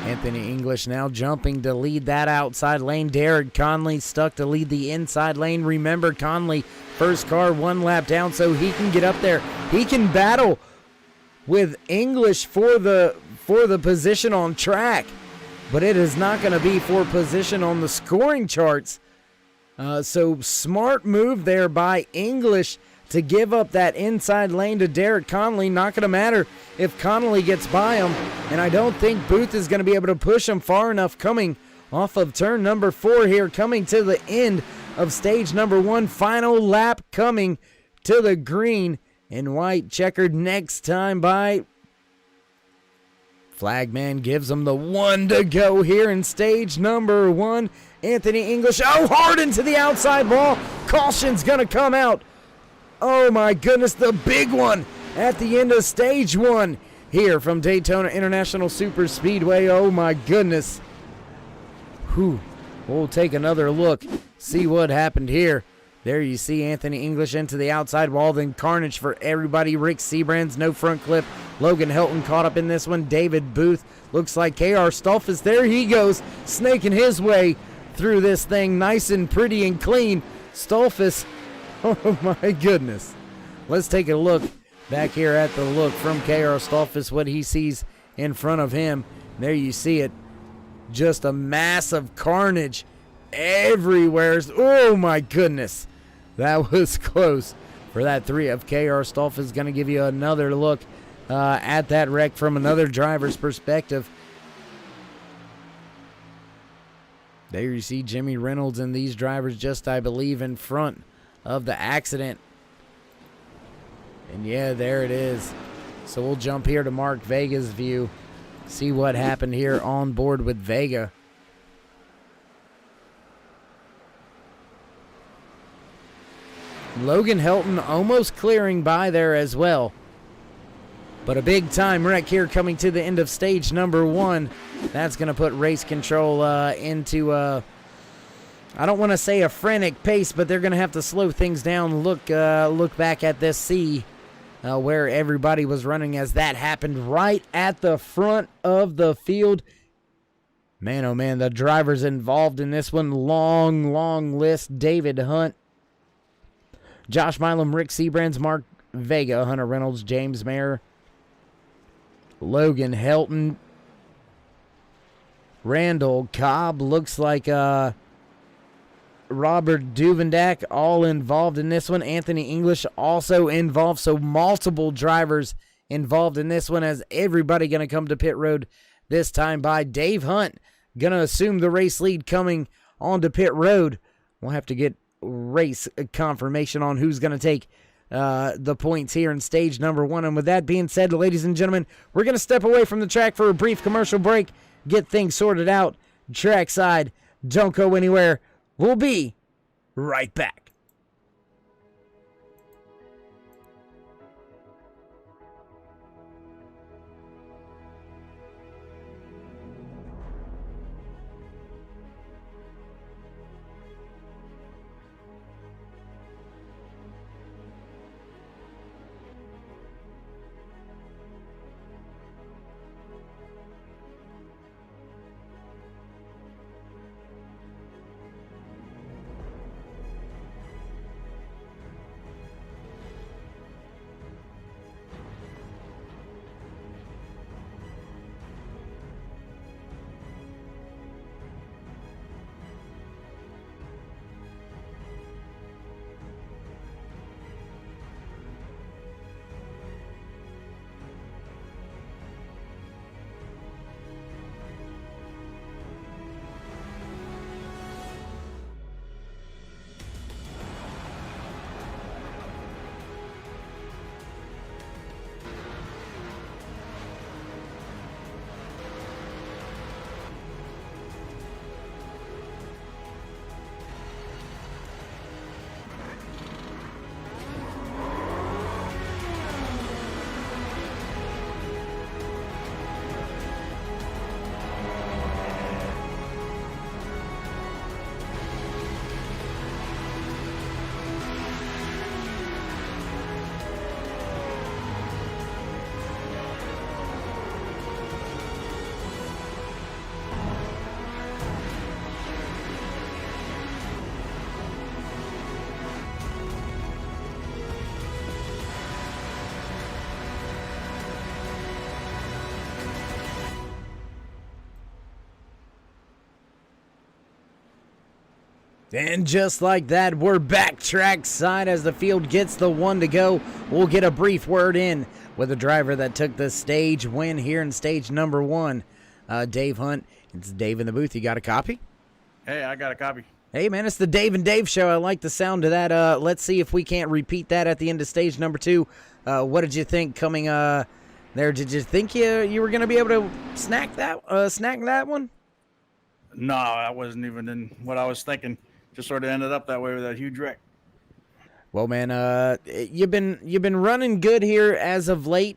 Anthony English now jumping to lead that outside lane. Derek Conley stuck to lead the inside lane. Remember, Conley, first car, 1 lap down, so he can get up there. He can battle with English for the position on track, but it is not going to be for position on the scoring charts. So smart move there by English to give up that inside lane to Derek Conley. Not going to matter if Connolly gets by him, and I don't think Booth is going to be able to push him far enough coming off of turn number 4 here, coming to the end of stage number 1. Final lap coming to the green and white, checkered next time by. Flagman gives him the 1 to go here in stage number 1. Anthony English, hard into the outside wall. Caution's going to come out. Oh my goodness, the big one at the end of stage 1 here from Daytona International Super Speedway. Oh my goodness. Whew. We'll take another look, see what happened here. There you see Anthony English into the outside wall, then carnage for everybody. Rick Seabrands, no front clip. Logan Helton caught up in this one. David Booth, looks like KR Stolfus. There he goes, snaking his way through this thing, nice and pretty and clean. Stolfus, oh my goodness. Let's take a look back here at the look from KR Stolfus, what he sees in front of him. There you see it. Just a massive carnage everywhere. Oh my goodness. That was close for that 3 of KR Stolfus. Is going to give you another look at that wreck from another driver's perspective. There you see Jimmy Reynolds and these drivers just, I believe, in front of the accident. And yeah, there it is. So we'll jump here to Mark Vega's view, see what happened here on board with Vega. Logan Helton almost clearing by there as well. But a big time wreck here coming to the end of stage number 1. That's going to put race control into, I don't want to say a frantic pace, but they're going to have to slow things down. Look back at this, see where everybody was running as that happened right at the front of the field. Man, oh man, the drivers involved in this one, long list. David Hunt, Josh Milam, Rick Seabrands, Mark Vega, Hunter Reynolds, James Mayer, Logan Helton, Randall Cobb, looks like Robert Duvendak, all involved in this one. Anthony English also involved, so multiple drivers involved in this one as everybody going to come to pit road this time by. Dave Hunt going to assume the race lead coming onto pit road. We'll have to get race confirmation on who's going to take the points here in stage number 1. And with that being said, ladies and gentlemen, we're going to step away from the track for a brief commercial break, get things sorted out trackside. Don't go anywhere. We'll be right back. And just like that, we're back trackside as the field gets the one to go. We'll get a brief word in with the driver that took the stage win here in stage number 1. Dave Hunt. It's Dave in the booth. You got a copy? Hey, I got a copy. Hey, man, it's the Dave and Dave show. I like the sound of that. Let's see if we can't repeat that at the end of stage number 2. What did you think coming there? Did you think you were going to be able to snack that one? No, that wasn't even in what I was thinking. Just sort of ended up that way with that huge wreck. Well, man, you've been running good here as of late.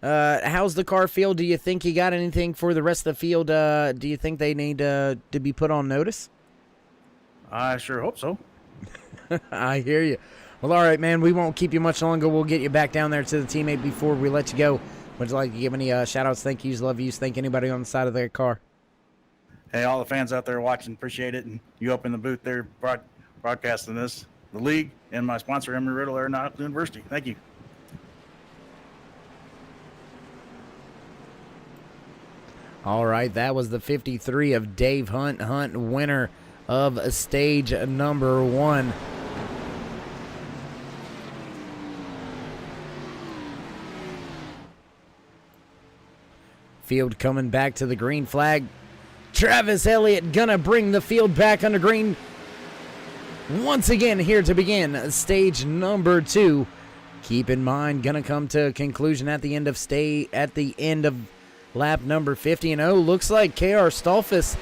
How's the car feel? Do you think you got anything for the rest of the field? Do you think they need to be put on notice? I sure hope so. I hear you. Well, all right, man. We won't keep you much longer. We'll get you back down there to the teammate before we let you go. Would you like to give any shout-outs, thank yous, love yous, thank anybody on the side of their car? Hey, all the fans out there watching, appreciate it. And you up in the booth there broadcasting this, the league, and my sponsor, Embry-Riddle Aeronautical University. Thank you. All right, that was the 53 of Dave Hunt. Hunt, winner of stage number 1. Field coming back to the green flag. Travis Elliott gonna bring the field back under green once again here to begin stage number 2. Keep in mind, gonna come to a conclusion at the end of lap number 50. And looks like KR Stolfus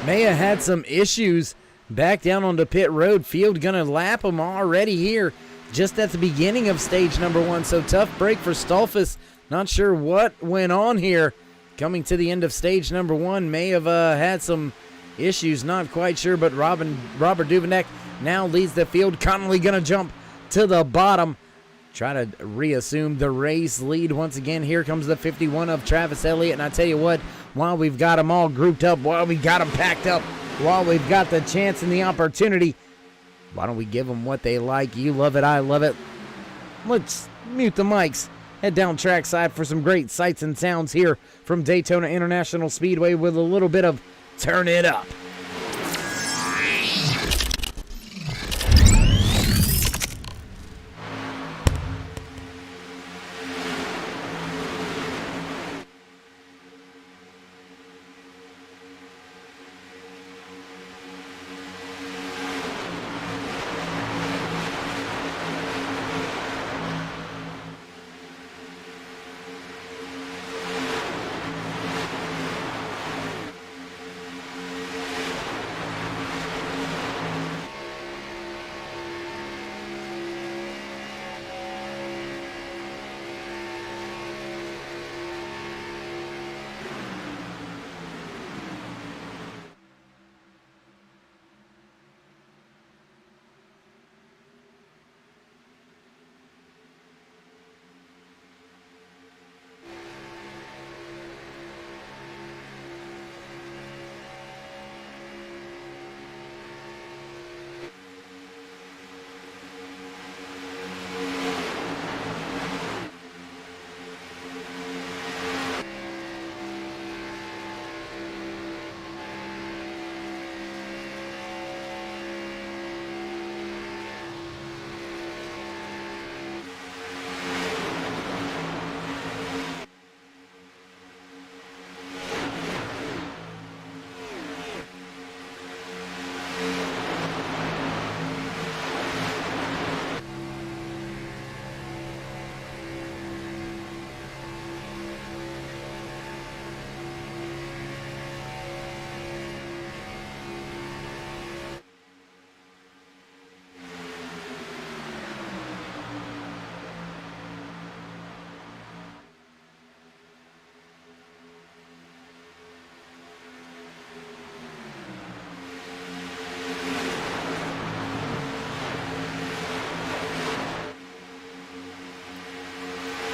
may have had some issues back down onto pit road. Field gonna lap him already here just at the beginning of stage number 1. So tough break for Stolfus. Not sure what went on here. Coming to the end of stage number 1, may have had some issues, not quite sure, but Robert Duveneck now leads the field. Connolly gonna jump to the bottom, try to reassume the race lead once again. Here comes the 51 of Travis Elliott, and I tell you what, while we've got them all grouped up, while we got them packed up, while we've got the chance and the opportunity, why don't we give them what they like? You love it, I love it. Let's mute the mics. Head down trackside for some great sights and sounds here from Daytona International Speedway with a little bit of Turn It Up.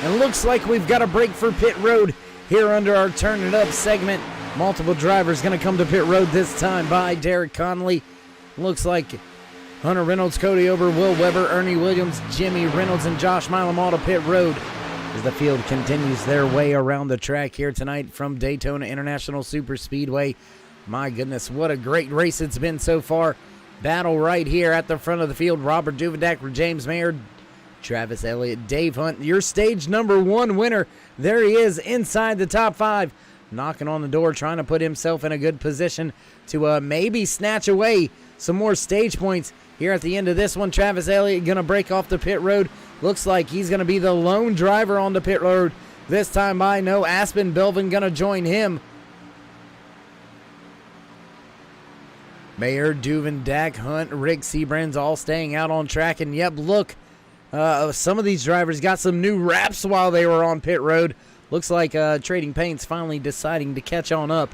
And looks like we've got a break for pit road here under our Turn It Up segment. Multiple drivers going to come to pit road this time by Derek Connolly. Looks like Hunter Reynolds, Cody Ober, Will Weber, Ernie Williams, Jimmy Reynolds, and Josh Milam all to pit road as the field continues their way around the track here tonight from Daytona International Super Speedway. My goodness, what a great race it's been so far. Battle right here at the front of the field. Robert Duvendak, James Mayer, Travis Elliott, Dave Hunt, your stage number 1 winner. There he is inside the top 5, knocking on the door, trying to put himself in a good position to maybe snatch away some more stage points here at the end of this one. Travis Elliott going to break off the pit road. Looks like he's going to be the lone driver on the pit road this time by. No Aspen Belvin going to join him. Mayer, Duvendak, Hunt, Rick Seabrands all staying out on track. And yep, look, some of these drivers got some new wraps while they were on pit road. Looks like Trading Paint's finally deciding to catch on up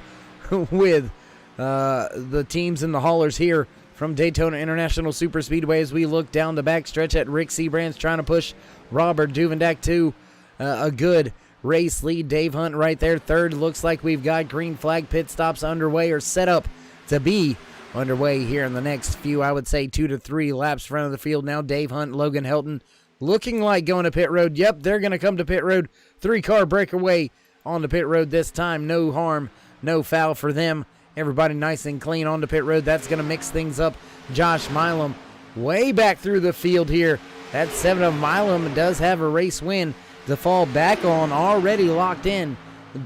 with the teams and the haulers here from Daytona International Superspeedway as we look down the backstretch at Rick Seabrands trying to push Robert Duvendak to a good race lead. Dave Hunt right there, third. Looks like we've got green flag pit stops underway or set up to be underway here in the next few, I would say 2 to 3 laps front of the field now. Dave Hunt, Logan Helton looking like going to pit road. Yep, they're going to come to pit road. 3-car breakaway on the pit road this time. No harm, no foul for them. Everybody nice and clean on the pit road. That's going to mix things up. Josh Milam way back through the field here. That 7 of Milam does have a race win to fall back on, already locked in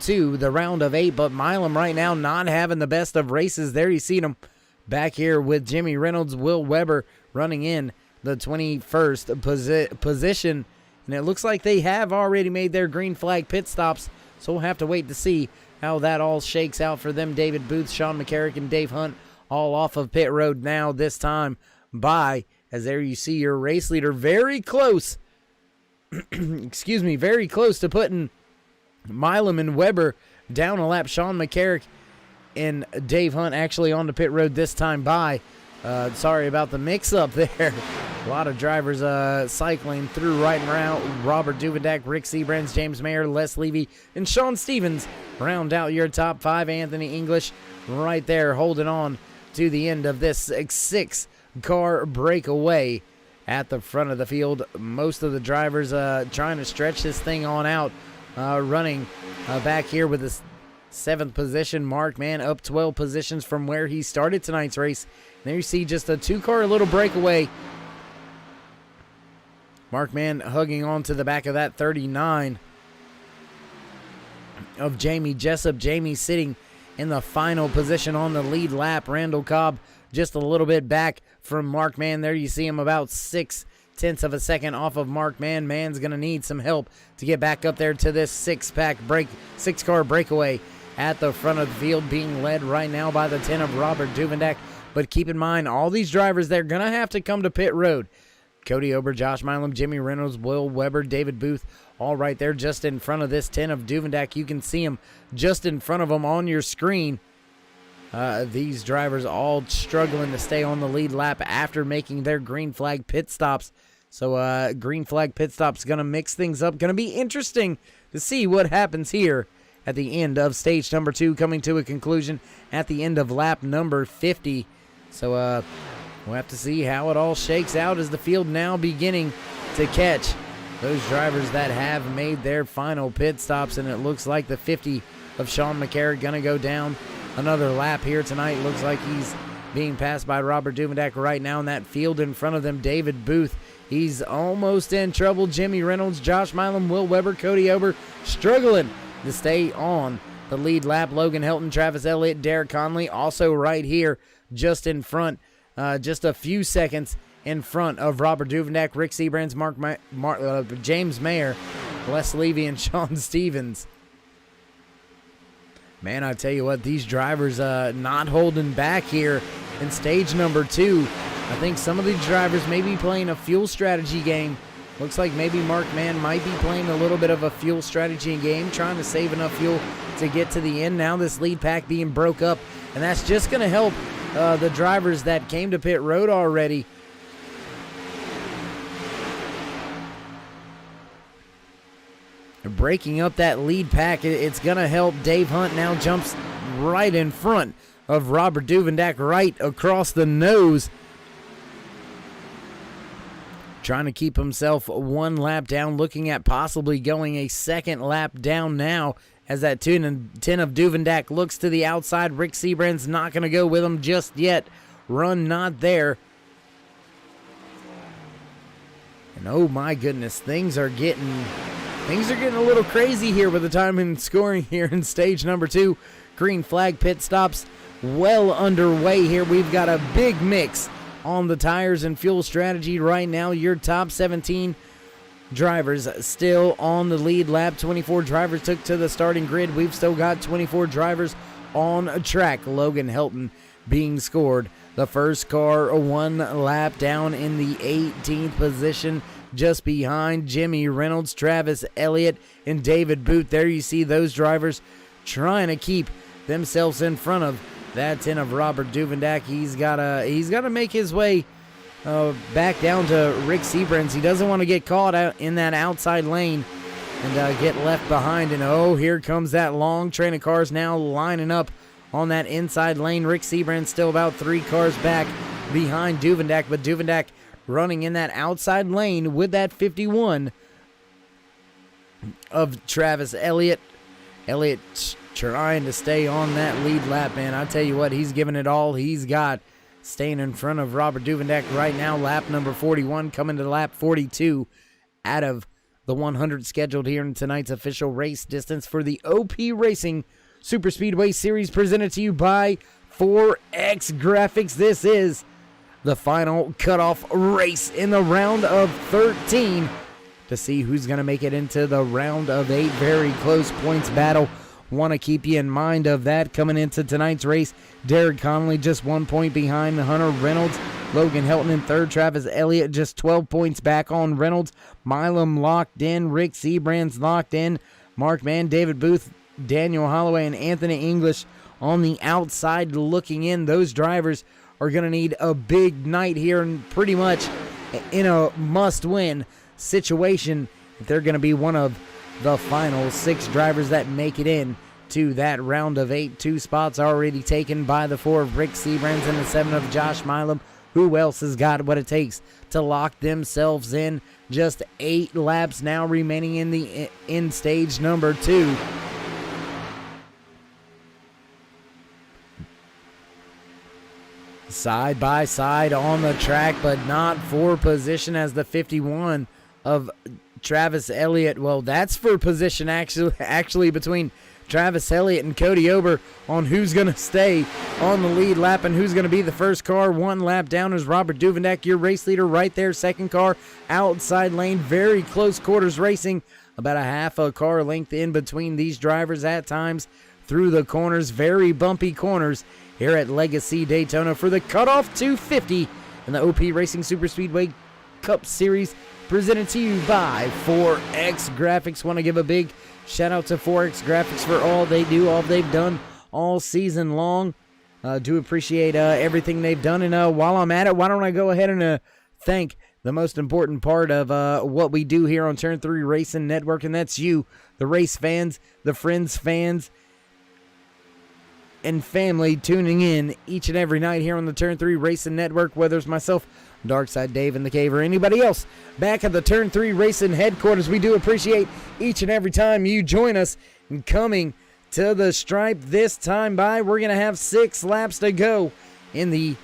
to the round of 8. But Milam right now not having the best of races. There you see him back here with Jimmy Reynolds, Will Weber running in the 21st position. And it looks like they have already made their green flag pit stops. So we'll have to wait to see how that all shakes out for them. David Booth, Sean McCarrick, and Dave Hunt all off of pit road now, this time by, as there you see your race leader very close, excuse me, very close to putting Milam and Weber down a lap. Sean McCarrick and Dave Hunt actually on the pit road this time by. Sorry about the mix-up there. A lot of drivers cycling through right and around. Robert Duvendak, Rick Seabrands, James Mayer, Les Levy, and Sean Stevens round out your top 5. Anthony English right there holding on to the end of this 6-car breakaway at the front of the field. Most of the drivers trying to stretch this thing on out, running back here with the 7th position. Mark Mann up 12 positions from where he started tonight's race. There you see just a 2-car little breakaway. Mark Mann hugging on to the back of that 39 of Jamie Jessup. Jamie sitting in the final position on the lead lap. Randall Cobb just a little bit back from Mark Mann. There you see him about 0.6 of a second off of Mark Mann. Mann's going to need some help to get back up there to this 6-car breakaway at the front of the field, being led right now by the 10 of Robert Duvendak. But keep in mind, all these drivers, they're going to have to come to pit road. Cody Ober, Josh Milam, Jimmy Reynolds, Will Weber, David Booth, all right there just in front of this 10 of Duvendak. You can see him just in front of him on your screen. These drivers all struggling to stay on the lead lap after making their green flag pit stops. So green flag pit stops going to mix things up. Going to be interesting to see what happens here at the end of stage number 2, coming to a conclusion at the end of lap number 50. So we'll have to see how it all shakes out as the field now beginning to catch those drivers that have made their final pit stops. And it looks like the 50 of Sean McCarrick going to go down another lap here tonight. Looks like he's being passed by Robert Duvendak right now in that field in front of them. David Booth, he's almost in trouble. Jimmy Reynolds, Josh Milam, Will Weber, Cody Ober struggling to stay on the lead lap. Logan Helton, Travis Elliott, Derek Conley also right here just in front, just a few seconds in front of Robert Duvendak, Rick Seabrands, James Mayer, Les Levy, and Sean Stevens. Man, I tell you what, these drivers not holding back here in stage number 2. I think some of these drivers may be playing a fuel strategy game. Looks like maybe Mark Mann might be playing a little bit of a fuel strategy game, trying to save enough fuel to get to the end. Now this lead pack being broke up, and that's just going to help the drivers that came to pit road already. Breaking up that lead pack, it's going to help. Dave Hunt now jumps right in front of Robert Duvendak, right across the nose. Trying to keep himself one lap down, looking at possibly going a second lap down now as that 10 of Duvendak looks to the outside. Rick Seabrand's not going to go with him just yet. Run not there. And oh my goodness, things are getting a little crazy here with the time and scoring here in stage number 2. Green flag pit stops well underway here. We've got a big mix on the tires and fuel strategy right now. Your top 17 drivers still on the lead lap. 24 drivers took to the starting grid. We've still got 24 drivers on a track. Logan Helton being scored. The first car 1 lap down in the 18th position, just behind Jimmy Reynolds, Travis Elliott, and David Booth. There you see those drivers trying to keep themselves in front of that 10 of Robert Duvendak. He's gotta make his way back down to Rick Seabrand. He doesn't want to get caught out in that outside lane and get left behind. And oh, here comes that long train of cars now lining up on that inside lane. Rick Seabrand still about 3 cars back behind Duvendak, but Duvendak running in that outside lane with that 51 of Travis Elliott. Elliott trying to stay on that lead lap, man. I tell you what, he's giving it all he's got, staying in front of Robert Duvendak right now. Lap number 41 coming to lap 42 out of the 100 scheduled here in tonight's official race distance for the OP Racing Super Speedway Series, presented to you by 4X Graphics. This is the final cutoff race in the round of 13 to see who's going to make it into the round of 8. Very close points battle. Want to keep you in mind of that coming into tonight's race. Derek Connolly just 1 point behind Hunter Reynolds. Logan Helton in third. Travis Elliott just 12 points back on Reynolds. Milam locked in. Rick Seabrand's locked in. Mark Mann, David Booth, Daniel Holloway, and Anthony English on the outside looking in. Those drivers are going to need a big night here and pretty much in a must-win situation if they're going to be one of the final 6 drivers that make it in to that round of 8. 2 spots already taken by the 4 of Rick Seabrands and the 7 of Josh Milam. Who else has got what it takes to lock themselves in? Just 8 laps now remaining in stage number 2. Side by side on the track, but not for position, as the 51 of Travis Elliott. Well, that's for position actually between Travis Elliott and Cody Ober on who's going to stay on the lead lap and who's going to be the first car. 1 lap down is Robert Duvendak, your race leader right there. Second car outside lane. Very close quarters racing. About a half a car length in between these drivers at times through the corners. Very bumpy corners here at Legacy Daytona for the cutoff 250 in the OP Racing Super Speedway Cup Series, presented to you by 4X Graphics. Want to give a big shout out to 4X Graphics for all they do, all they've done all season long. Do appreciate everything they've done. And while I'm at it, why don't I go ahead and thank the most important part of what we do here on Turn 3 Racing Network, and that's you, the race fans, the friends fans, and family tuning in each and every night here on the Turn 3 Racing Network, whether it's myself, Darkside Dave in the Cave, or anybody else back at the Turn 3 Racing headquarters. We do appreciate each and every time you join us in coming to the stripe. This time by, we're going to have 6 laps to go in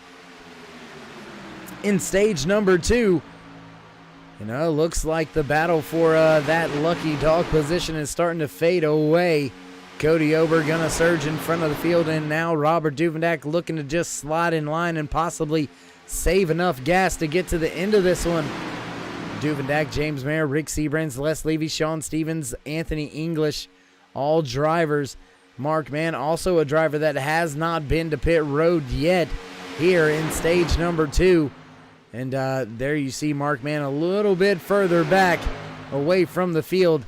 stage number 2. Looks like the battle for that lucky dog position is starting to fade away. Cody Ober gonna surge in front of the field, and now Robert Duvendak looking to just slide in line and possibly save enough gas to get to the end of this one. Duvendak, James Mayer, Rick Seabrands, Les Levy, Sean Stevens, Anthony English, all drivers. Mark Mann, also a driver that has not been to pit road yet here in stage number 2. And there you see Mark Mann a little bit further back away from the field.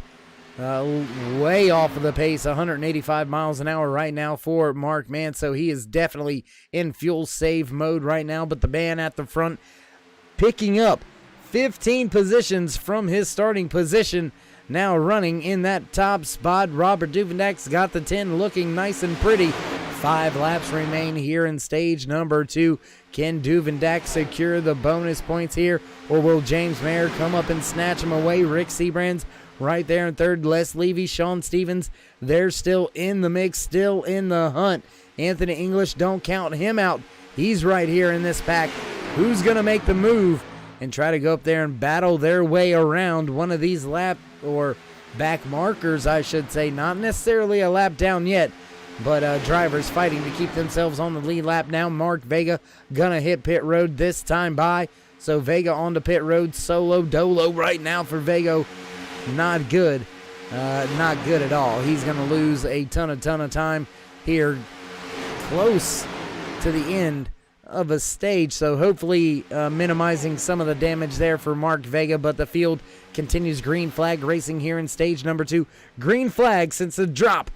Way off of the pace, 185 miles an hour right now for Mark Mann, so he is definitely in fuel save mode right now. But the man at the front picking up 15 positions from his starting position, now running in that top spot. Robert Duvendak's got the 10 looking nice and pretty. 5 laps remain here in stage number 2. Can Duvendak secure the bonus points here, or will James Mayer come up and snatch him away? Rick Seabrands right there in third. Les Levy, Sean Stevens, they're still in the mix, still in the hunt. Anthony English, don't count him out. He's right here in this pack. Who's going to make the move and try to go up there and battle their way around one of these lap or back markers, I should say. Not necessarily a lap down yet, but drivers fighting to keep themselves on the lead lap now. Mark Vega gonna hit pit road this time by. So Vega onto pit road, solo dolo right now for Vega. Not good. Not good at all. He's gonna lose a ton of time here close to the end of a stage, so hopefully minimizing some of the damage there for Mark Vega, but the field continues. Green flag racing here in stage number 2. Green flag since the drop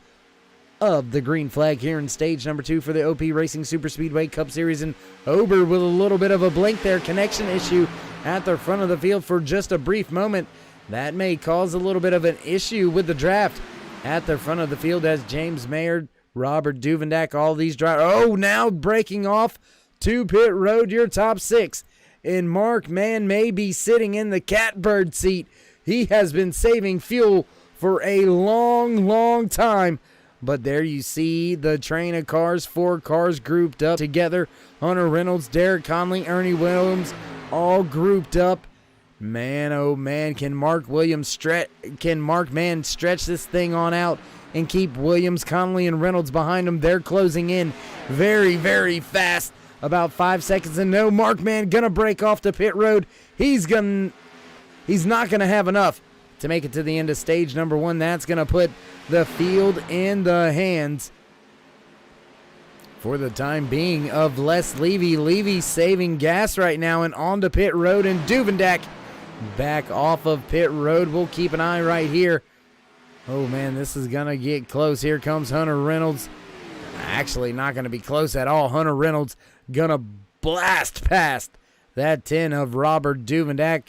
of the green flag here in stage number 2 for the OP Racing Super Speedway Cup Series. And Ober with a little bit of a blink there, connection issue at the front of the field for just a brief moment. That may cause a little bit of an issue with the draft at the front of the field as James Mayer, Robert Duvendak, all these drivers. Oh, now breaking off to pit road, your top 6. And Mark Mann may be sitting in the catbird seat. He has been saving fuel for a long time. But there you see the train of cars, 4 cars grouped up together. Hunter Reynolds, Derek Conley, Ernie Williams, all grouped up. Man, oh man, can Mark Mann stretch this thing on out and keep Williams, Conley, and Reynolds behind him? They're closing in very fast. About 5 seconds, and no, Mark Mann gonna break off to pit road. He's not gonna have enough to make it to the end of stage number 1. That's gonna put the field in the hands for the time being of Les Levy. Levy saving gas right now and on to pit road, and Duvendak back off of pit road. We'll keep an eye right here. Oh man, this is gonna get close. Here comes Hunter Reynolds. Actually not gonna be close at all. Hunter Reynolds gonna blast past that 10 of Robert Duvendak.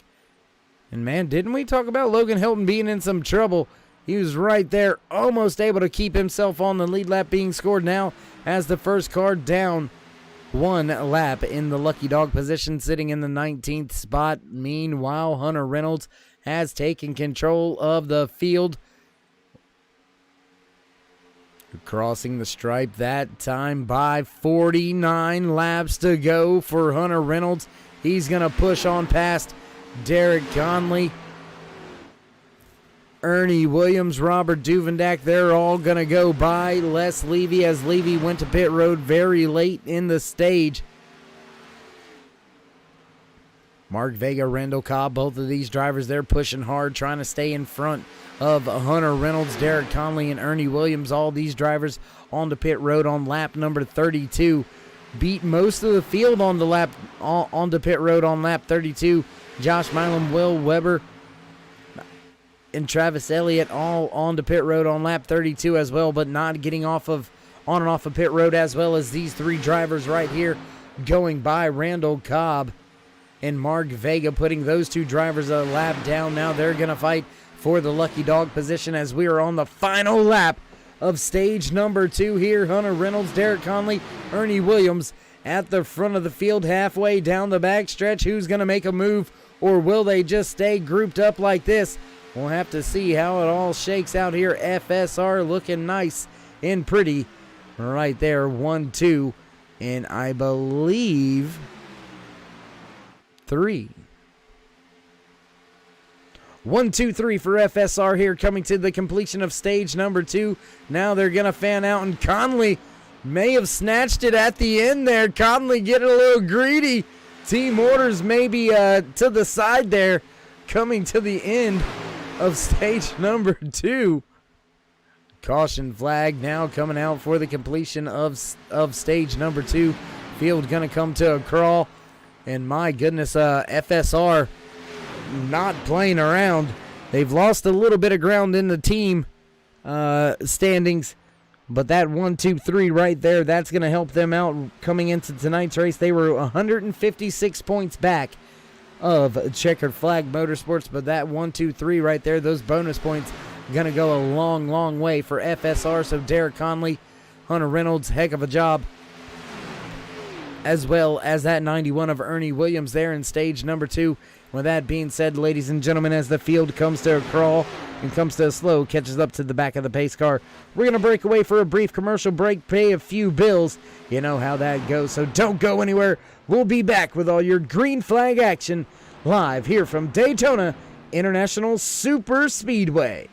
And man, didn't we talk about Logan Hilton being in some trouble? He was right there, almost able to keep himself on the lead lap being scored now as the first car down 1 lap in the lucky dog position, sitting in the 19th spot. Meanwhile, Hunter Reynolds has taken control of the field, crossing the stripe that time by 49 laps to go for Hunter Reynolds. He's going to push on past Derek Conley, Ernie Williams, Robert Duvendak. They're all going to go by Les Levy as Levy went to pit road very late in the stage. Mark Vega, Randall Cobb, both of these drivers, they're pushing hard, trying to stay in front of Hunter Reynolds, Derek Conley, and Ernie Williams. All these drivers on the pit road on lap number 32. Beat most of the field on the pit road on lap 32. Josh Milam, Will Weber, and Travis Elliott all on the pit road on lap 32 as well, but not getting on and off of pit road, as well as these 3 drivers right here going by. Randall Cobb and Mark Vega putting those 2 drivers a lap down. Now they're going to fight for the lucky dog position as we are on the final lap of stage number 2 here. Hunter Reynolds, Derek Conley, Ernie Williams at the front of the field, halfway down the back stretch. Who's going to make a move, or will they just stay grouped up like this? We'll have to see how it all shakes out here. FSR looking nice and pretty right there. 1, 2, and I believe 3. 1, 2, 3 for FSR here, coming to the completion of stage number 2. Now they're going to fan out, and Conley may have snatched it at the end there. Conley getting a little greedy. Team orders maybe to the side there, coming to the end of stage number 2. Caution flag now coming out for the completion of stage number 2. Field going to come to a crawl, and my goodness, FSR not playing around. They've lost a little bit of ground in the team standings, but that 1, 2, 3 right there, that's going to help them out coming into tonight's race. They were 156 points back of Checkered Flag Motorsports, but that 1, 2, 3 right there, those bonus points going to go a long way for FSR. So Derek Conley, Hunter Reynolds, heck of a job as well as that 91 of Ernie Williams there in stage number 2. With that being said, ladies and gentlemen, as the field comes to a crawl and comes to a slow, catches up to the back of the pace car, we're going to break away for a brief commercial break, pay a few bills. You know how that goes, so don't go anywhere. We'll be back with all your green flag action live here from Daytona International Super Speedway.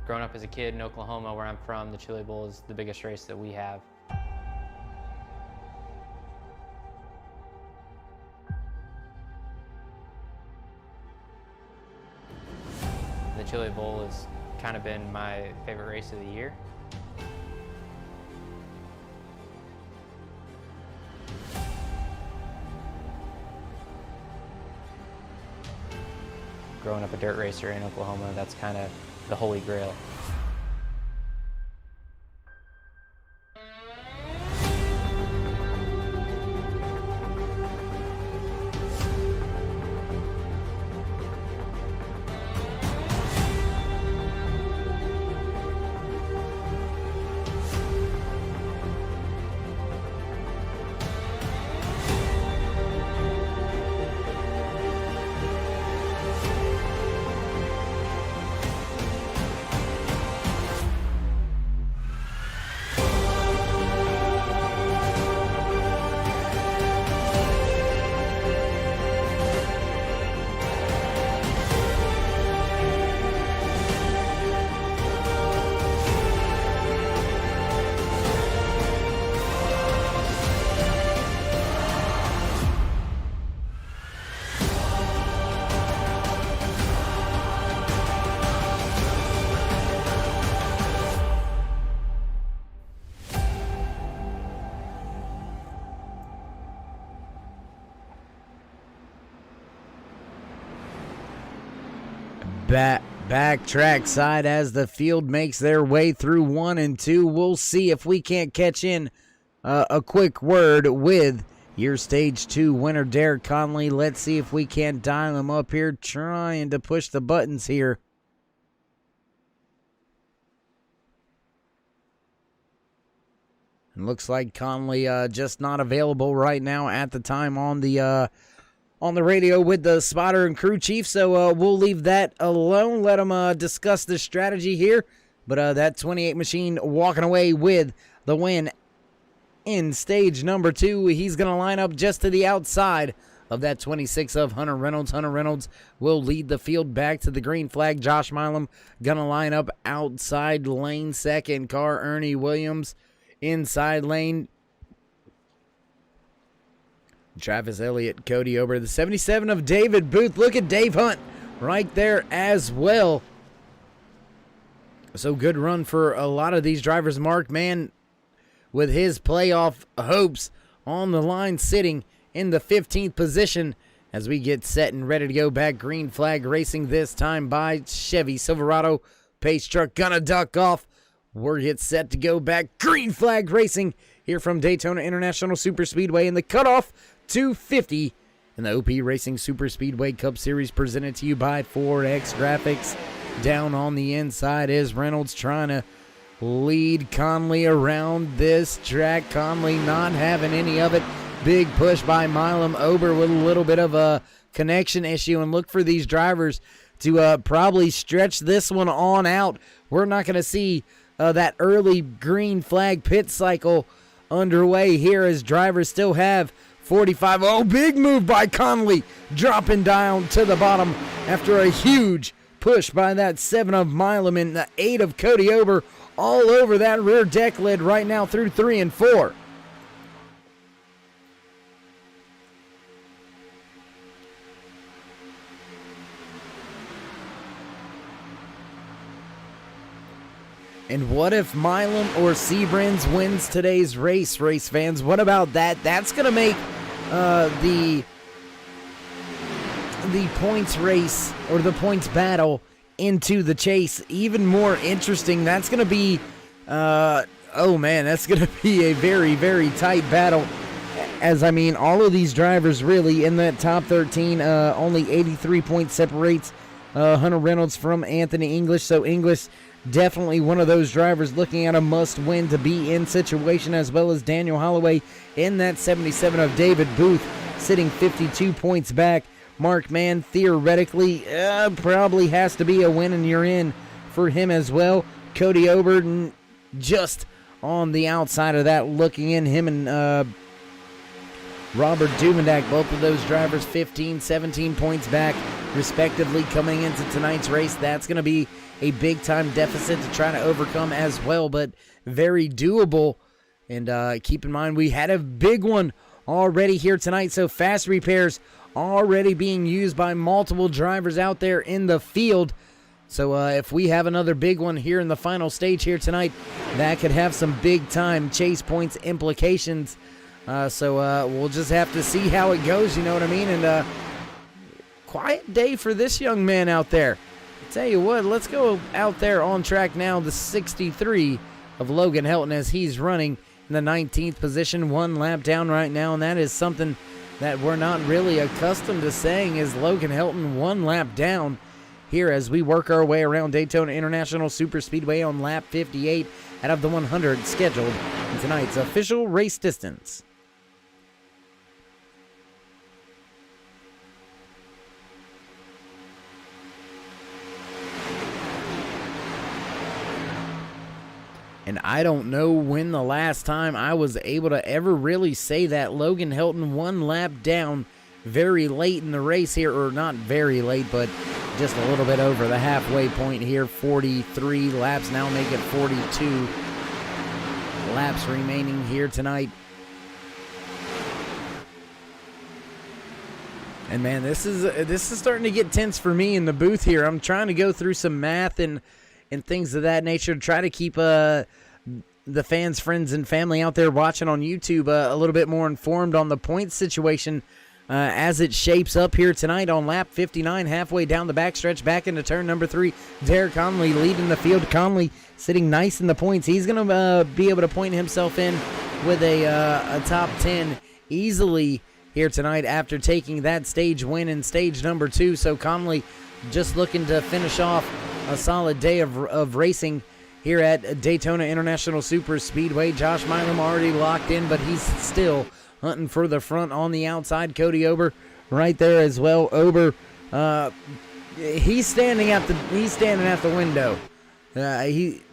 Growing up as a kid in Oklahoma, where I'm from, the Chili Bowl is the biggest race that we have. The Chili Bowl has kind of been my favorite race of the year. Growing up a dirt racer in Oklahoma, that's kind of the holy grail. Backtrack side as the field makes their way through 1 and 2. We'll see if we can't catch in a quick word with your stage 2 winner, Derek Conley. Let's see if we can't dial him up here, trying to push the buttons here. It looks like Conley just not available right now at the time on the radio with the spotter and crew chief, so we'll leave that alone. Let them discuss the strategy here. But that 28 machine walking away with the win in stage number 2. He's going to line up just to the outside of that 26 of Hunter Reynolds. Hunter Reynolds will lead the field back to the green flag. Josh Milam going to line up outside lane. Second car, Ernie Williams, inside lane. Travis Elliott, Cody Ober, the 77 of David Booth. Look at Dave Hunt right there as well. So good run for a lot of these drivers. Mark Mann with his playoff hopes on the line, sitting in the 15th position as we get set and ready to go back. Green flag racing this time by Chevy Silverado. Pace truck gonna duck off. We're get set to go back. Green flag racing here from Daytona International Superspeedway in the cutoff 250 in the OP Racing Superspeedway Cup Series, presented to you by 4X Graphics. Down on the inside is Reynolds trying to lead Conley around this track. Conley not having any of it. Big push by Milam. Ober with a little bit of a connection issue, and look for these drivers to probably stretch this one on out. We're not going to see that early green flag pit cycle underway here, as drivers still have 45. Oh, big move by Conley, dropping down to the bottom after a huge push by that 7 of Milam and the 8 of Cody Ober all over that rear deck lid right now through 3 and 4. And what if Milam or Seabrands wins today's race fans? What about that? That's going to make the points race, or the points battle into the chase, even more interesting. That's going to be, oh man, that's going to be a very, very tight battle. As I mean, all of these drivers really in that top 13, only 83 points separates Hunter Reynolds from Anthony English. So English, definitely one of those drivers looking at a must-win to be in situation, as well as Daniel Holloway in that 77 of David Booth, sitting 52 points back. Mark Mann, theoretically, probably has to be a win and you're in for him as well. Cody Ober, just on the outside of that, looking in. Him and Robert Duvendak, both of those drivers 15, 17 points back, respectively, coming into tonight's race. That's going to be a big-time deficit to try to overcome as well, but very doable. And keep in mind, we had a big one already here tonight, so fast repairs already being used by multiple drivers out there in the field. So if we have another big one here in the final stage here tonight, that could have some big-time chase points implications. So we'll just have to see how it goes, you know what I mean? And quiet day for this young man out there. Tell you what, let's go out there on track now. The 63 of Logan Helton, as he's running in the 19th position, 1 lap down right now, and that is something that we're not really accustomed to saying, is Logan Helton 1 lap down here as we work our way around Daytona International Superspeedway on lap 58 out of the 100 scheduled in tonight's official race distance. And I don't know when the last time I was able to ever really say that. Logan Helton 1 lap down very late in the race here, or not very late, but just a little bit over the halfway point here. 43 laps now make it 42 laps remaining here tonight. And man, this is starting to get tense for me in the booth here. I'm trying to go through some math and things of that nature to try to keep the fans, friends, and family out there watching on YouTube a little bit more informed on the points situation as it shapes up here tonight on lap 59, halfway down the backstretch, back into turn number 3. Derek Conley leading the field. Conley sitting nice in the points. He's going to be able to point himself in with a top 10 easily here tonight after taking that stage win in stage number 2. So Conley just looking to finish off a solid day of racing here at Daytona International Superspeedway. Josh Milam already locked in, but he's still hunting for the front on the outside. Cody Ober right there as well. Ober, he's standing at the window.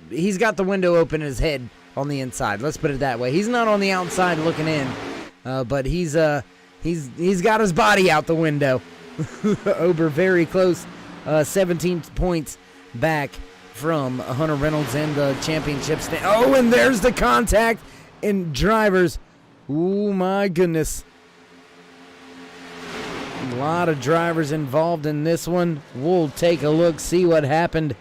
He's got the window open in his head on the inside. Let's put it that way. He's not on the outside looking in, but he's got his body out the window. Ober very close, 17 points back from Hunter Reynolds in the championship stand. Oh, and there's the contact, and drivers, oh my goodness, a lot of drivers involved in this one. We'll take a look, see what happened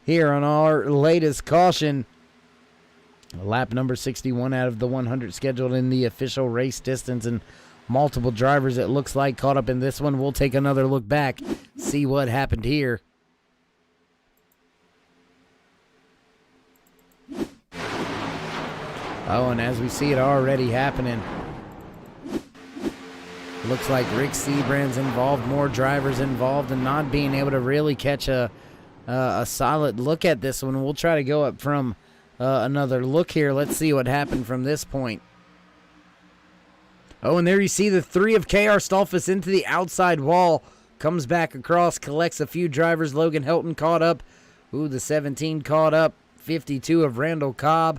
here on our latest caution. Lap number 61 out of the 100 scheduled in the official race distance, and Multiple drivers, it looks like, caught up in this one. We'll take another look back, see what happened here. Oh, and as we see it already happening, looks like Rick Seabrand's involved, more drivers involved, and not being able to really catch a solid look at this one. We'll try to go up from another look here. Let's see what happened from this point. Oh, and there you see the 3 of K.R. Stolfus into the outside wall. Comes back across, collects a few drivers. Logan Helton caught up. Ooh, the 17 caught up. 52 of Randall Cobb.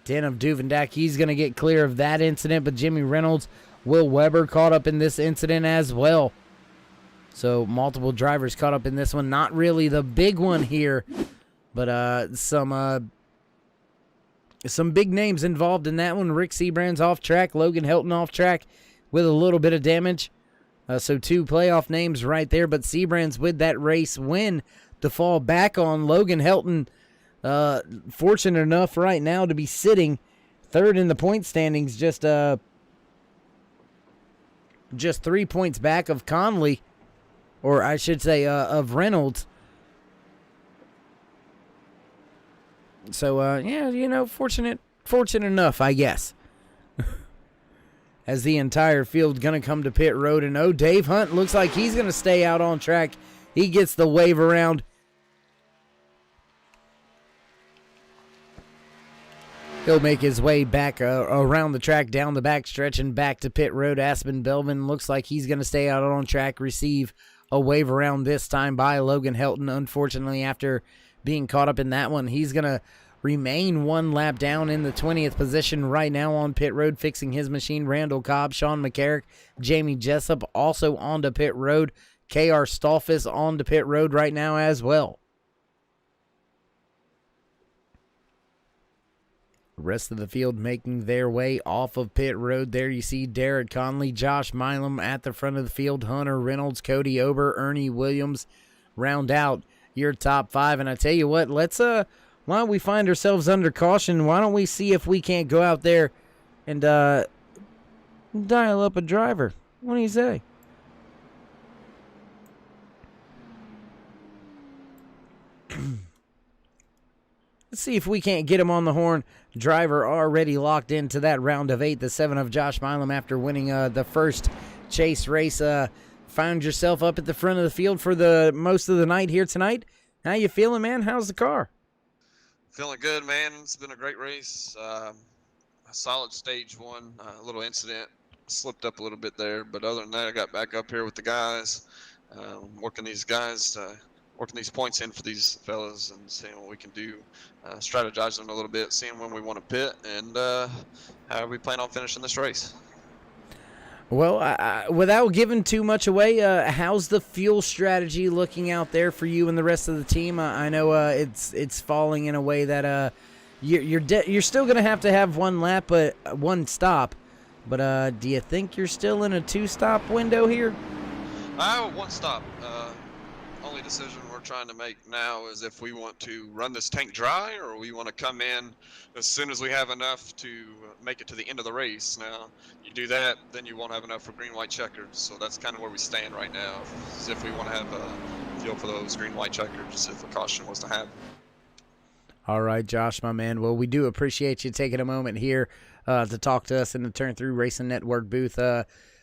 10 of Duvendak. He's going to get clear of that incident, but Jimmy Reynolds, Will Weber caught up in this incident as well. So multiple drivers caught up in this one. Not really the big one here, but some big names involved in that one. Rick Seabrand's off track. Logan Helton off track with a little bit of damage. So 2 playoff names right there. But Seabrand's with that race win to fall back on. Logan Helton, fortunate enough right now to be sitting 3rd in the point standings. Just 3 points back of Conley. Or I should say of Reynolds. So, yeah, you know, fortunate enough, I guess. As the entire field going to come to pit road. And, oh, Dave Hunt looks like he's going to stay out on track. He gets the wave around. He'll make his way back around the track, down the back stretch, and back to pit road. Aspen Belvin looks like he's going to stay out on track, receive a wave around this time by Logan Helton. Unfortunately, after being caught up in that one, he's going to remain 1 lap down in the 20th position right now on pit road, fixing his machine. Randall Cobb, Sean McCarrick, Jamie Jessup also onto pit road. K.R. Stolfus onto pit road right now as well. The rest of the field making their way off of pit road. There you see Derek Conley, Josh Milam at the front of the field. Hunter Reynolds, Cody Ober, Ernie Williams round out your top 5. And I tell you what, let's why don't we find ourselves under caution? Why don't we see if we can't go out there and dial up a driver? What do you say? Let's see if we can't get him on the horn. Driver already locked into that round of 8. The 7 of Josh Milam after winning the first chase race. Found yourself up at the front of the field for the most of the night here tonight. How you feeling, man? How's the car? Feeling good, man. It's been a great race. A solid stage 1. A little incident. Slipped up a little bit there. But other than that, I got back up here with the guys. Working these points in for these fellas and seeing what we can do. Strategizing them a little bit, seeing when we want to pit, and how we plan on finishing this race. Well, without giving too much away, how's the fuel strategy looking out there for you and the rest of the team? I know it's falling in a way that you're still going to have 1 lap, but 1 stop. But do you think you're still in a 2-stop window here? 1 stop. Only decision we're trying to make now is if we want to run this tank dry or we want to come in as soon as we have enough to make it to the end of the race. Now, you do that, then you won't have enough for green-white checkers. So that's kind of where we stand right now, is if we want to have a fuel for those green-white checkers, if a caution was to happen. All right, Josh, my man. Well, we do appreciate you taking a moment here to talk to us in the Turn Through Racing Network booth.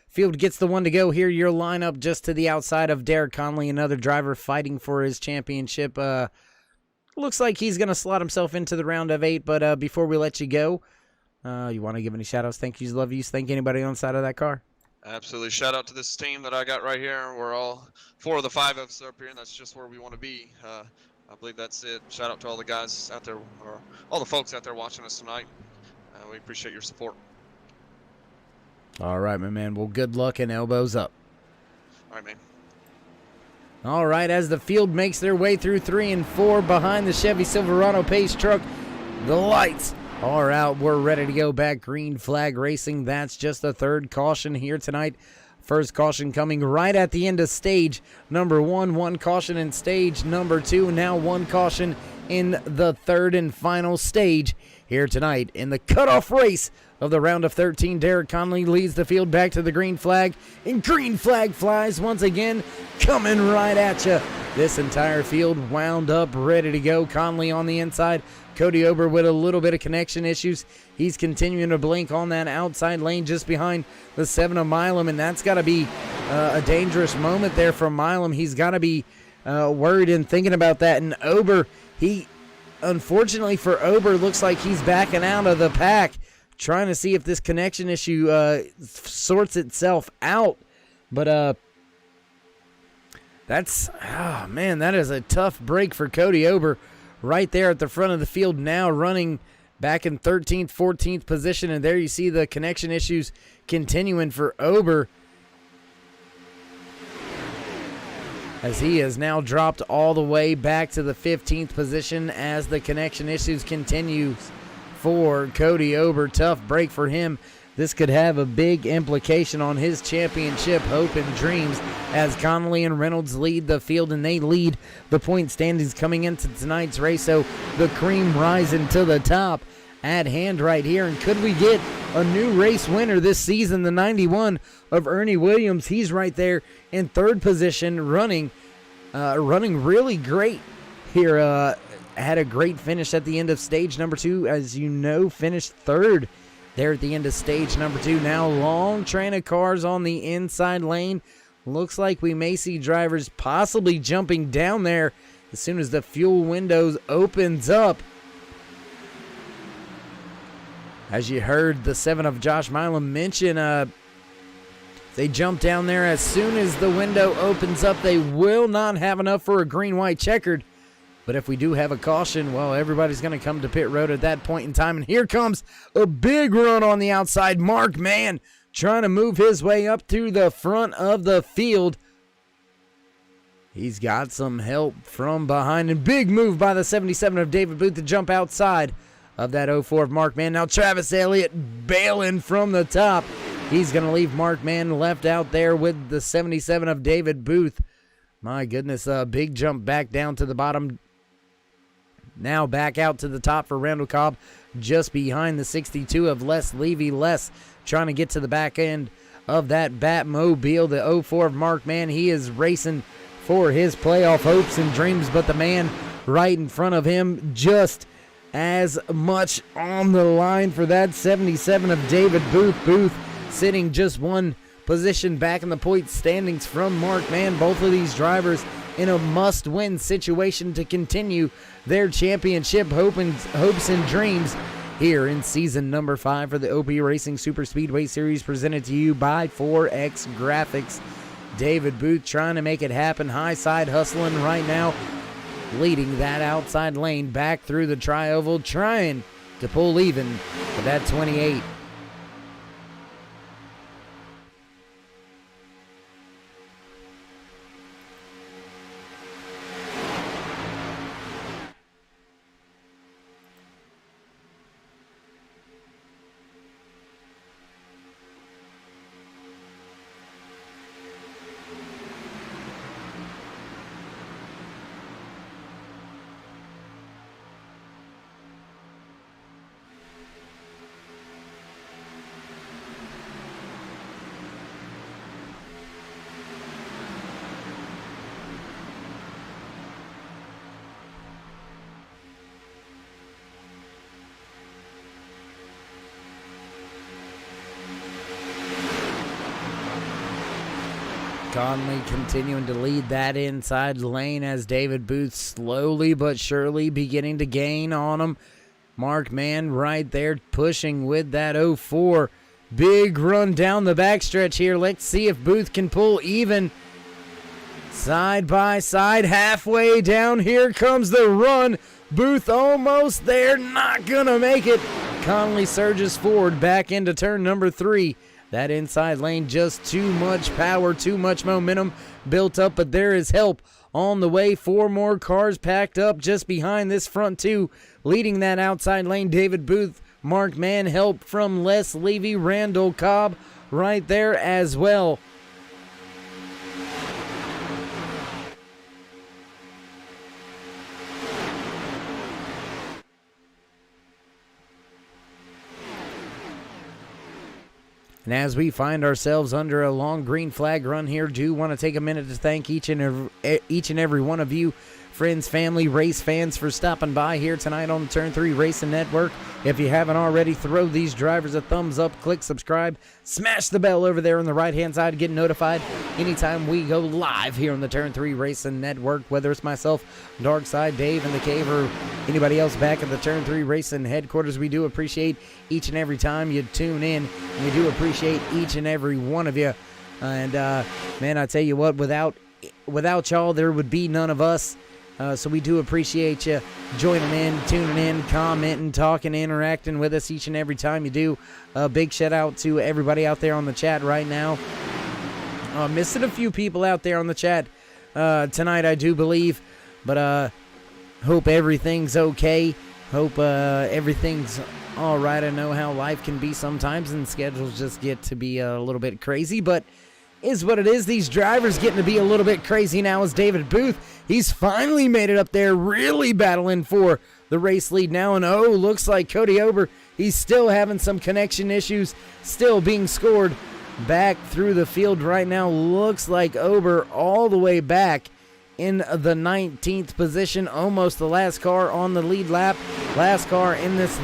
Field gets the 1 to go here. Your lineup just to the outside of Derek Conley, another driver fighting for his championship. Looks like he's going to slot himself into the round of 8, but before we let you go, you want to give any shout-outs, thank yous, love yous, thank anybody on the side of that car? Absolutely. Shout out to this team that I got right here. We're all 4 of the 5 of us up here, and that's just where we want to be. I believe that's it. Shout out to all the guys out there, or all the folks out there watching us tonight. We appreciate your support. All right, my man. Well, good luck and elbows up. All right, man. All right, as the field makes their way through 3 and 4 behind the Chevy Silverado pace truck, the lights are out. We're ready to go back. Green flag racing. That's just the 3rd caution here tonight. First caution coming right at the end of stage number 1. 1 caution in stage number 2. Now 1 caution in the 3rd and final stage here tonight in the cutoff race of the round of 13. Derek Conley leads the field back to the green flag, and green flag flies once again, coming right at you. This entire field wound up, ready to go. Conley on the inside. Cody Ober with a little bit of connection issues. He's continuing to blink on that outside lane just behind the 7 of Milam, and that's got to be a dangerous moment there for Milam. He's got to be worried and thinking about that. And Ober, unfortunately for Ober, looks like he's backing out of the pack, trying to see if this connection issue sorts itself out. But that is a tough break for Cody Ober right there at the front of the field, now running back in 13th, 14th position. And there you see the connection issues continuing for Ober, as he has now dropped all the way back to the 15th position as the connection issues continue for Cody Ober. Tough break for him. This could have a big implication on his championship hope and dreams, as Connolly and Reynolds lead the field, and they lead the point standings coming into tonight's race. So the cream rising to the top at hand right here. And could we get a new race winner this season? The 91 of Ernie Williams. He's right there in third position, running really great here. Had a great finish at the end of stage number 2. As you know, finished third there at the end of stage number 2. Now long train of cars on the inside lane. Looks like we may see drivers possibly jumping down there as soon as the fuel windows opens up. As you heard the 7 of Josh Milam mention, they jump down there as soon as the window opens up. They will not have enough for a green-white checkered. But if we do have a caution, well, everybody's going to come to pit road at that point in time. And here comes a big run on the outside. Mark Mann trying to move his way up to the front of the field. He's got some help from behind. And big move by the 77 of David Booth to jump outside of that 04 of Mark Mann. Now Travis Elliott bailing from the top. He's going to leave Mark Mann left out there with the 77 of David Booth. My goodness, a big jump back down to the bottom. Now back out to the top for Randall Cobb, just behind the 62 of Les Levy. Les trying to get to the back end of that Batmobile. The 04 of Mark Mann, he is racing for his playoff hopes and dreams, but the man right in front of him just as much on the line for that 77 of David Booth. Booth sitting just one position back in the point standings from Mark Mann. Both of these drivers in a must-win situation to continue their championship hopes and dreams here in season number 5 for the OP Racing Super Speedway Series, presented to you by 4X Graphics. David Booth trying to make it happen, high side hustling right now, leading that outside lane back through the tri-oval, trying to pull even for that 28. Conley continuing to lead that inside lane as David Booth slowly but surely beginning to gain on him. Mark Mann right there pushing with that 04. Big run down the backstretch here. Let's see if Booth can pull even. Side by side, halfway down. Here comes the run. Booth almost there, not gonna make it. Conley surges forward back into turn number 3. That inside lane, just too much power, too much momentum built up, but there is help on the way. 4 more cars packed up just behind this front 2, leading that outside lane. David Booth, Mark Mann, help from Les Levy, Randall Cobb right there as well. And as we find ourselves under a long green flag run here, do want to take a minute to thank each and every one of you, friends, family, race fans, for stopping by here tonight on the Turn 3 Racing Network. If you haven't already, throw these drivers a thumbs up, click subscribe, smash the bell over there on the right-hand side to get notified anytime we go live here on the Turn 3 Racing Network, whether it's myself, Darkside, Dave, and the Cave, or anybody else back at the Turn 3 Racing headquarters. We do appreciate each and every time you tune in, and we do appreciate each and every one of you. And, man, I tell you what, without y'all, there would be none of us. So we do appreciate you joining in, tuning in, commenting, talking, interacting with us each and every time you do. A big shout out to everybody out there on the chat right now. Missing a few people out there on the chat tonight, I do believe. But hope everything's okay. Hope everything's all right. I know how life can be sometimes, and schedules just get to be a little bit crazy. But is what it is. These drivers getting to be a little bit crazy now as David Booth. He's finally made it up there, really battling for the race lead now. And looks like Cody Ober, he's still having some connection issues, still being scored back through the field right now. Looks like Ober all the way back in the 19th position, almost the last car on the lead lap. Last car in this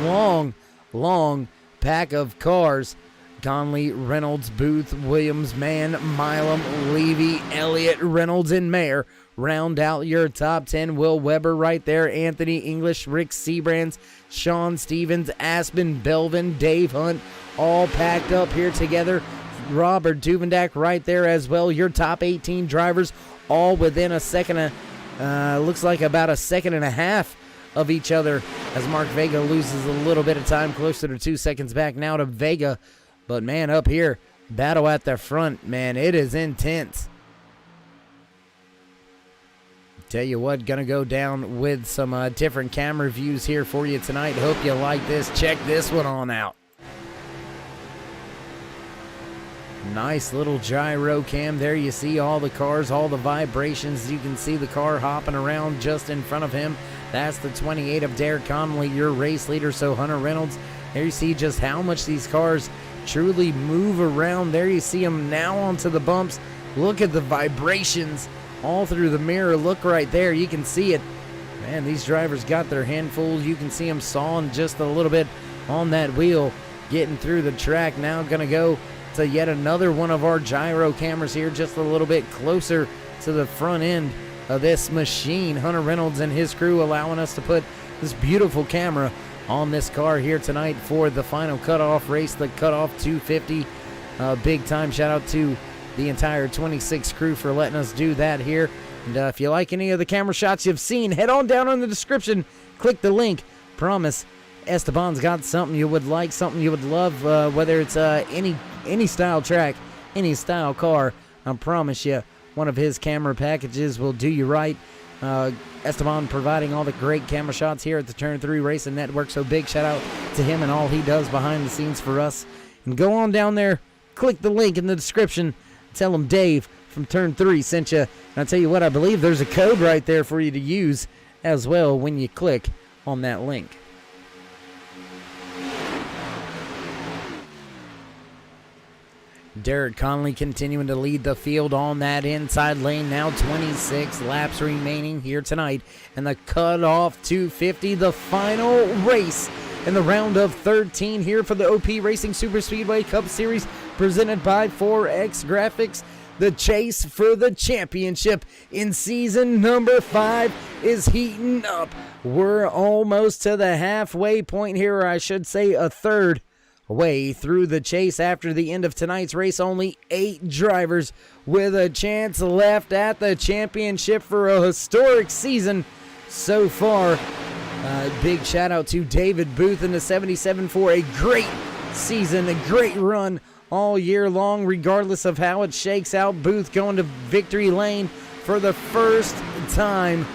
long pack of cars. Conley, Reynolds, Booth, Williams, Mann, Milam, Levy, Elliott, Reynolds, and Mayer round out your top 10. Will Weber right there, Anthony English, Rick Seabrands, Sean Stevens, Aspen, Belvin, Dave Hunt, all packed up here together. Robert Duvendak right there as well. Your top 18 drivers all within a second, looks like about a second and a half of each other as Mark Vega loses a little bit of time, closer to 2 seconds back now to Vega. But, man, up here, battle at the front, man, it is intense. Tell you what, gonna go down with some different camera views here for you tonight. Hope you like this. Check this one on out. Nice little gyro cam. There you see all the cars, all the vibrations. You can see the car hopping around just in front of him. That's the 28 of Derek Conley, your race leader. So Hunter Reynolds, there you see just how much these cars truly move around. There you see them now onto the bumps. Look at the vibrations all through the mirror. Look right there. You can see it. Man, these drivers got their handfuls. You can see them sawing just a little bit on that wheel, getting through the track. Now going to go to yet another one of our gyro cameras here, just a little bit closer to the front end of this machine. Hunter Reynolds and his crew allowing us to put this beautiful camera on this car here tonight for the final cutoff race, the cutoff 250. Big time shout out to the entire 26 crew for letting us do that here. And if you like any of the camera shots you've seen, head on down in the description, click the link. Promise Esteban's got something you would like, something you would love, whether it's any style track, any style car. I promise you one of his camera packages will do you right. Esteban providing all the great camera shots here at the Turn 3 Racing Network, so big shout out to him and all he does behind the scenes for us. And go on down there, click the link in the description, tell him Dave from Turn 3 sent you. And I'll tell you what, I believe there's a code right there for you to use as well when you click on that link. Derek Conley continuing to lead the field on that inside lane. Now 26 laps remaining here tonight. And the cutoff 250, the final race in the round of 13 here for the OP Racing Super Speedway Cup Series presented by 4X Graphics. The chase for the championship in season number 5 is heating up. We're almost to the halfway point here, or I should say a third way through the chase. After the end of tonight's race, only 8 drivers with a chance left at the championship for a historic season so far. Big shout out to David Booth in the 77 for a great season, a great run all year long, regardless of how it shakes out. Booth going to victory lane for the first time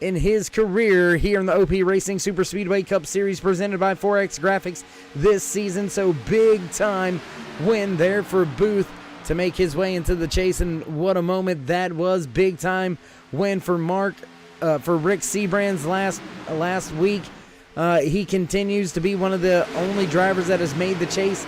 in his career here in the OP Racing Super Speedway Cup Series presented by 4X Graphics this season. So big time win there for Booth to make his way into the chase, and what a moment that was. Big time win for Rick Seabrands last week. He continues to be one of the only drivers that has made the chase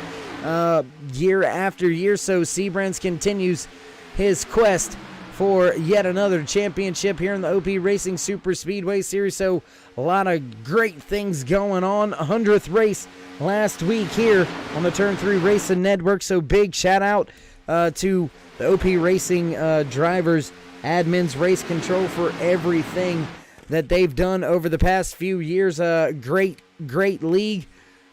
year after year. So Seabrands continues his quest for yet another championship here in the OP Racing Super Speedway Series. So a lot of great things going on. 100th race last week here on the Turn 3 Racing Network. So big shout out to the OP Racing drivers, admins, race control for everything that they've done over the past few years. Great league.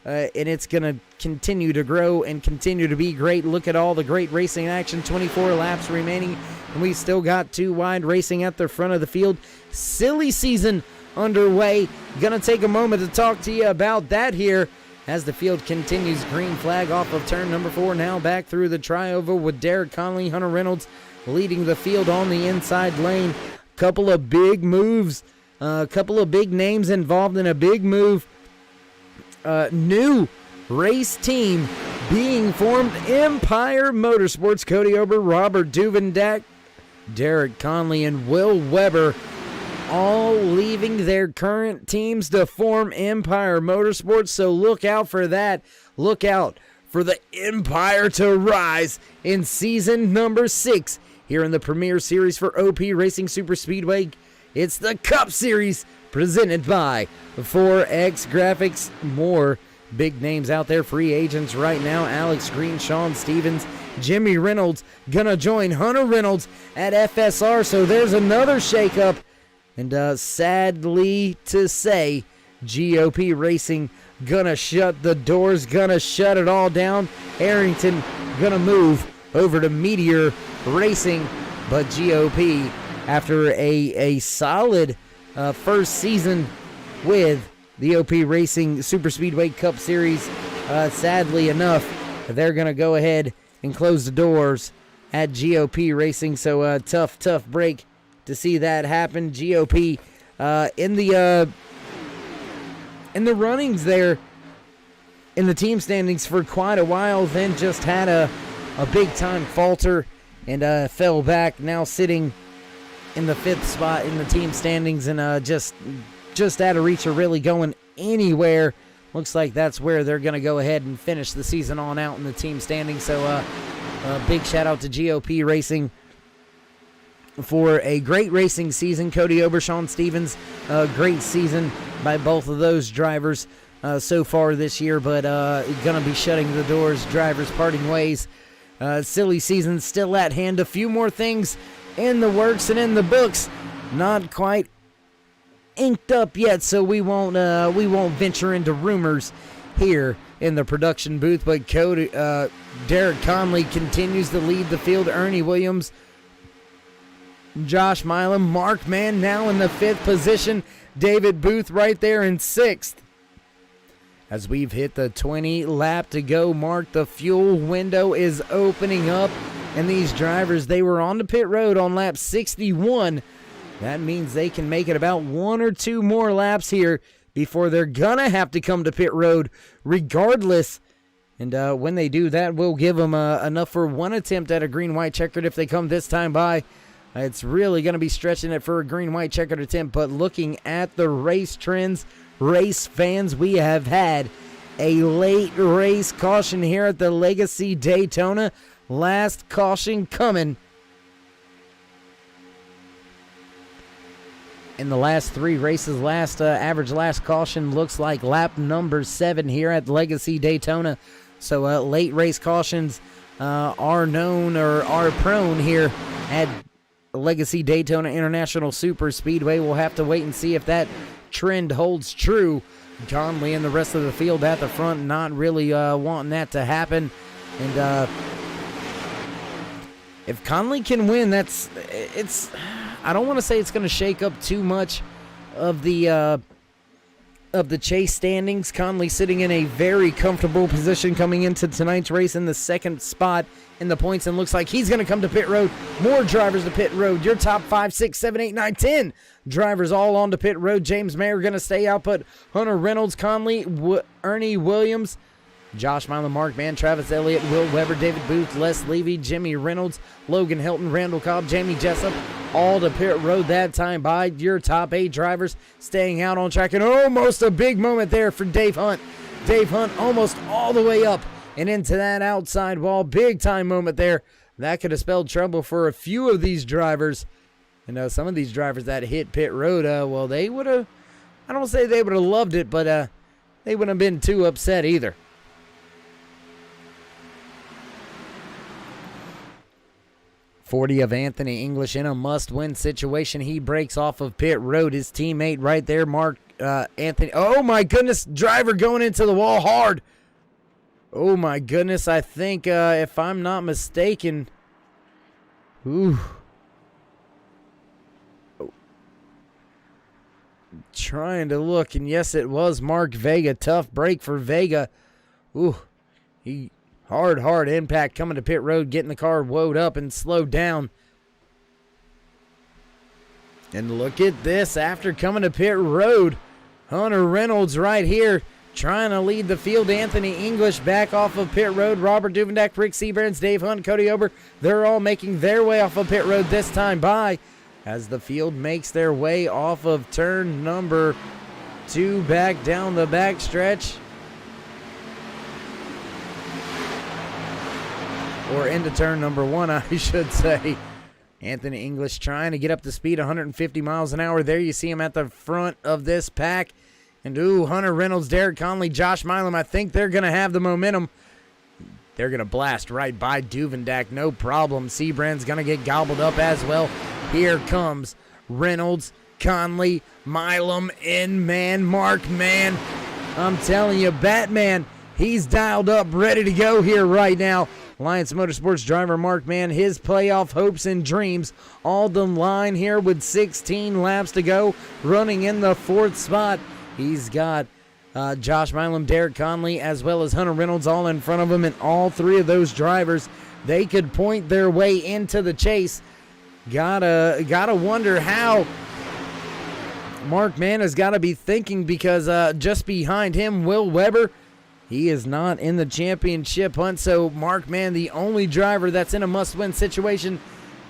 And it's going to continue to grow and continue to be great. Look at all the great racing action. 24 laps remaining, and we still got 2 wide racing at the front of the field. Silly season underway. Going to take a moment to talk to you about that here as the field continues. Green flag off of turn number 4. Now back through the tri-oval with Derek Conley, Hunter Reynolds leading the field on the inside lane. Couple of big moves. A couple of big names involved in a big move. New race team being formed, Empire Motorsports. Cody Ober, Robert Duvendak, Derek Conley, and Will Weber all leaving their current teams to form Empire Motorsports. So look out for that. Look out for the Empire to rise in season number 6 here in the Premier Series for OP Racing Super Speedway. It's the Cup Series presented by 4X Graphics. More big names out there, free agents right now. Alex Green, Sean Stevens, Jimmy Reynolds gonna join Hunter Reynolds at FSR. So there's another shakeup. And sadly to say, GOP Racing gonna shut the doors, gonna shut it all down. Harrington gonna move over to Meteor Racing. But GOP, after a solid first season with the OP Racing Super Speedway Cup Series, sadly enough, they're going to go ahead and close the doors at GOP Racing. So tough break to see that happen. GOP in the runnings there in the team standings for quite a while, then just had a big time falter and fell back. Now sitting in the 5th spot in the team standings, and just out of reach of really going anywhere. Looks like that's where they're going to go ahead and finish the season on out in the team standings. So a big shout out to GOP Racing for a great racing season. Cody Ober, Sean Stevens, great season by both of those drivers so far this year, but going to be shutting the doors, drivers parting ways. Silly season still at hand. A few more things in the works and in the books, not quite inked up yet, so we won't venture into rumors here in the production booth. But Derek Conley continues to lead the field. Ernie Williams, Josh Milam, Mark Mann now in the 5th position. David Booth right there in 6th. As we've hit the 20 lap to go mark, the fuel window is opening up. And these drivers, they were on the pit road on lap 61. That means they can make it about 1 or 2 more laps here before they're going to have to come to pit road regardless. And when they do that, we'll give them enough for 1 attempt at a green-white checkered if they come this time by. It's really going to be stretching it for a green-white checkered attempt. But looking at the race trends, race fans, we have had a late race caution here at the Legacy Daytona. Last caution coming in the last 3 races. Average last caution looks like lap number 7 here at Legacy Daytona. So late race cautions are known or are prone here at Legacy Daytona International Super Speedway. We'll have to wait and see if that trend holds true. Conley and the rest of the field at the front not really wanting that to happen. And if Conley can win, I don't want to say it's going to shake up too much of the chase standings. Conley sitting in a very comfortable position coming into tonight's race in the 2nd spot in the points, and looks like he's going to come to pit road. More drivers to pit road. Your top 5, 6, 7, 8, 9, 10 drivers all on to pit road. James Mayer going to stay out, but Hunter Reynolds, Conley, Ernie Williams, Josh Milam, Mark Mann, Travis Elliott, Will Weber, David Booth, Les Levy, Jimmy Reynolds, Logan Hilton, Randall Cobb, Jamie Jessup, all to pit road that time by. Your top 8 drivers staying out on track, and almost a big moment there for Dave Hunt. Dave Hunt almost all the way up and into that outside wall. Big time moment there. That could have spelled trouble for a few of these drivers. Some of these drivers that hit pit road, well, they would have, I don't say they would have loved it, but they wouldn't have been too upset either. .40 of Anthony English in a must-win situation. He breaks off of pit road. His teammate right there, Mark Anthony. Oh, my goodness. Driver going into the wall hard. Oh, my goodness. I think, if I'm not mistaken. Ooh. Trying to look, and yes, it was Mark Vega. Tough break for Vega. Ooh. He... Hard impact coming to pit road, getting the car woed up and slowed down. And look at this, after coming to pit road, Hunter Reynolds right here trying to lead the field. Anthony English back off of pit road. Robert Duvendak, Rick Seabrands, Dave Hunt, Cody Ober, they're all making their way off of pit road this time by as the field makes their way off of turn number 2 back down the back stretch. Or into turn number 1, I should say. Anthony English trying to get up to speed, 150 miles an hour. There you see him at the front of this pack. And, Hunter Reynolds, Derek Conley, Josh Milam, I think they're going to have the momentum. They're going to blast right by Duvendak, no problem. Seabrand's going to get gobbled up as well. Here comes Reynolds, Conley, Milam, Inman, Mark Man. I'm telling you, Batman, he's dialed up, ready to go here right now. Alliance Motorsports driver Mark Mann, his playoff hopes and dreams all the line here with 16 laps to go, running in the 4th spot. He's got Josh Milam, Derek Conley, as well as Hunter Reynolds all in front of him, and all 3 of those drivers, they could point their way into the chase. Gotta wonder how Mark Mann has got to be thinking, because just behind him, Will Weber, he is not in the championship hunt, so Mark Mann, the only driver that's in a must-win situation,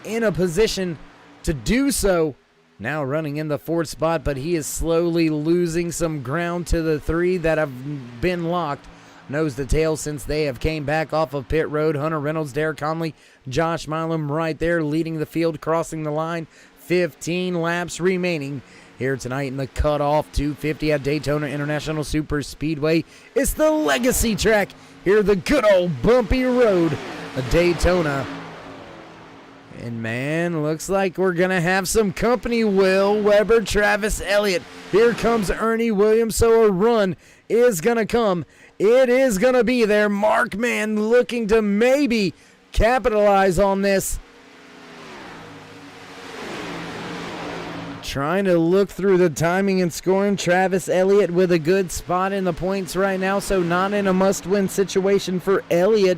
in a position to do so. Now running in the 4th spot, but he is slowly losing some ground to the 3 that have been locked nose to tail since they have came back off of pit road. Hunter Reynolds, Derek Conley, Josh Milam right there leading the field, crossing the line. 15 laps remaining here tonight in the cutoff 250 at Daytona International Super Speedway. It's the legacy track here, the good old bumpy road of Daytona. And man, looks like we're going to have some company. Will Weber, Travis Elliott. Here comes Ernie Williams, so a run is going to come. It is going to be there. Mark Mann looking to maybe capitalize on this. Trying to look through the timing and scoring. Travis Elliott with a good spot in the points right now, so not in a must-win situation for Elliott.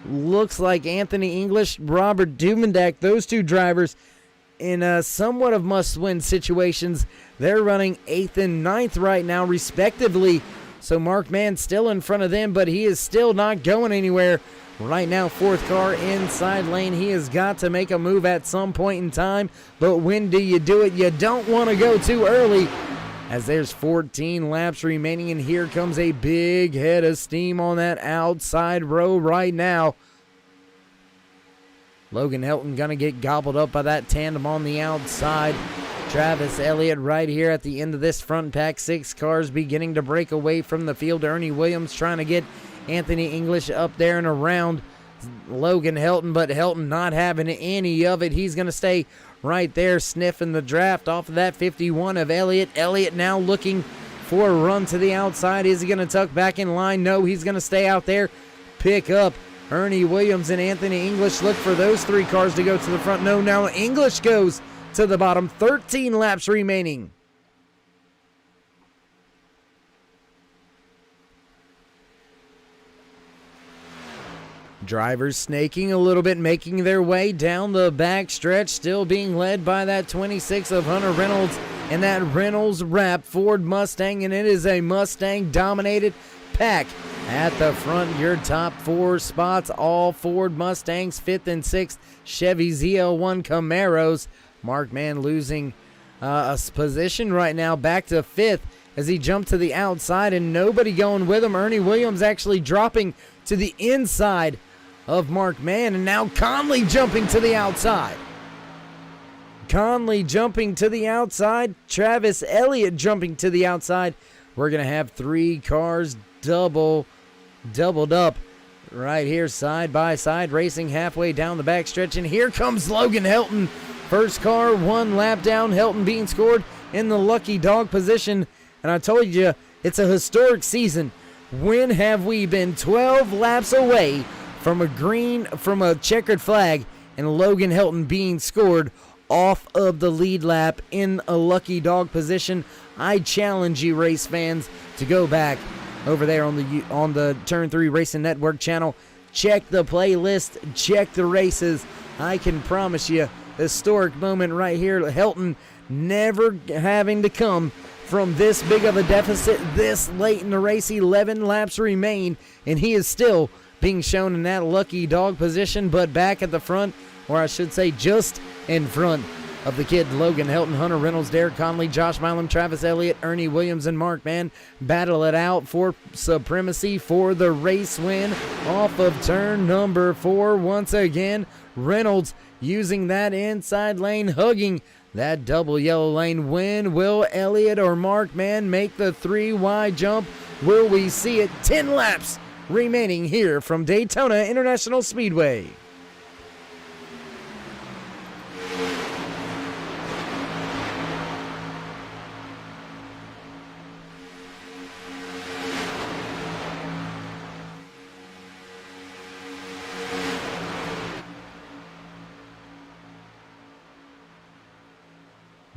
Looks like Anthony English, Robert Duvendak, those 2 drivers in somewhat of must-win situations. They're running 8th and 9th right now, respectively. So Mark Mann still in front of them, but he is still not going anywhere. Right now, 4th car inside lane. He has got to make a move at some point in time, but when do you do it? You don't want to go too early, as there's 14 laps remaining, and here comes a big head of steam on that outside row right now. Logan Helton going to get gobbled up by that tandem on the outside. Travis Elliott right here at the end of this front pack. 6 cars beginning to break away from the field. Ernie Williams trying to get Anthony English up there and around Logan Helton, but Helton not having any of it. He's going to stay right there sniffing the draft off of that 51 of Elliott. Elliott now looking for a run to the outside. Is he going to tuck back in line? No, he's going to stay out there. Pick up Ernie Williams and Anthony English. Look for those 3 cars to go to the front. No, now English goes to the bottom. 13 laps remaining. Drivers snaking a little bit, making their way down the back stretch, still being led by that 26 of Hunter Reynolds and that Reynolds wrap Ford Mustang, and it is a Mustang-dominated pack at the front. Your top 4 spots, all Ford Mustangs, 5th and 6th Chevy ZL1 Camaros. Mark Mann losing a position right now, back to 5th as he jumped to the outside and nobody going with him. Ernie Williams actually dropping to the inside of Mark Mann, and now Conley jumping to the outside. Conley jumping to the outside. Travis Elliott jumping to the outside. We're going to have 3 cars doubled up right here side by side, racing halfway down the backstretch. And here comes Logan Helton. First car, 1 lap down. Helton being scored in the lucky dog position. And I told you, it's a historic season. When have we been 12 laps away from a checkered flag and Logan Helton being scored off of the lead lap in a lucky dog position? I challenge you, race fans, to go back over there on the Turn 3 Racing Network channel. Check the playlist, check the races. I can promise you, historic moment right here. Helton never having to come from this big of a deficit this late in the race. 11 laps remain, and he is still being shown in that lucky dog position, but back at the front, or I should say just in front of the kid Logan Helton. Hunter Reynolds, Derek Conley, Josh Milam, Travis Elliott, Ernie Williams, and Mark Mann battle it out for supremacy for the race win off of turn number 4. Once again, Reynolds using that inside lane, hugging that double yellow lane. When will Elliott or Mark Mann make the 3 wide jump? Will we see it? 10 laps remaining here from Daytona International Speedway.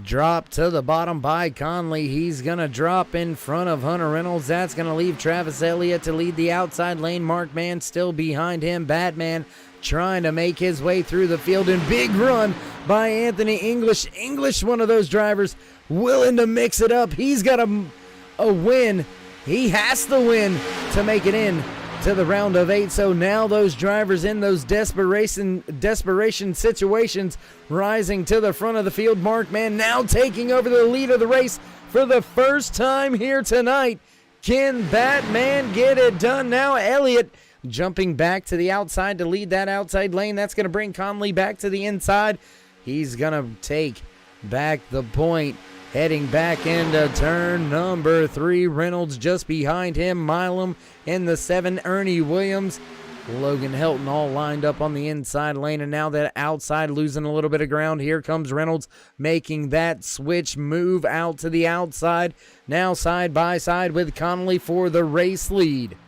Drop to the bottom by Conley. He's going to drop in front of Hunter Reynolds. That's going to leave Travis Elliott to lead the outside lane. Mark Mann still behind him. Batman trying to make his way through the field. And big run by Anthony English. English, one of those drivers, willing to mix it up. He's got a win. He has to win to make it in to the round of 8. So now those drivers in those desperation situations rising to the front of the field. Mark Mann now taking over the lead of the race for the first time here tonight. Can Batman get it done now? Elliott jumping back to the outside to lead that outside lane. That's going to bring Conley back to the inside. He's going to take back the point. Heading back into turn number 3. Reynolds just behind him. Milam in the 7. Ernie Williams. Logan Helton all lined up on the inside lane. And now that outside losing a little bit of ground. Here comes Reynolds making that switch move out to the outside. Now side by side with Conley for the race lead.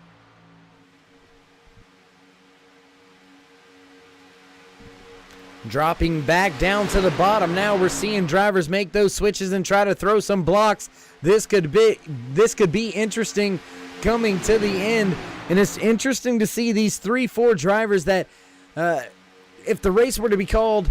Dropping back down to the bottom. Now we're seeing drivers make those switches and try to throw some blocks. This could be interesting coming to the end. And it's interesting to see these 3-4 drivers that if the race were to be called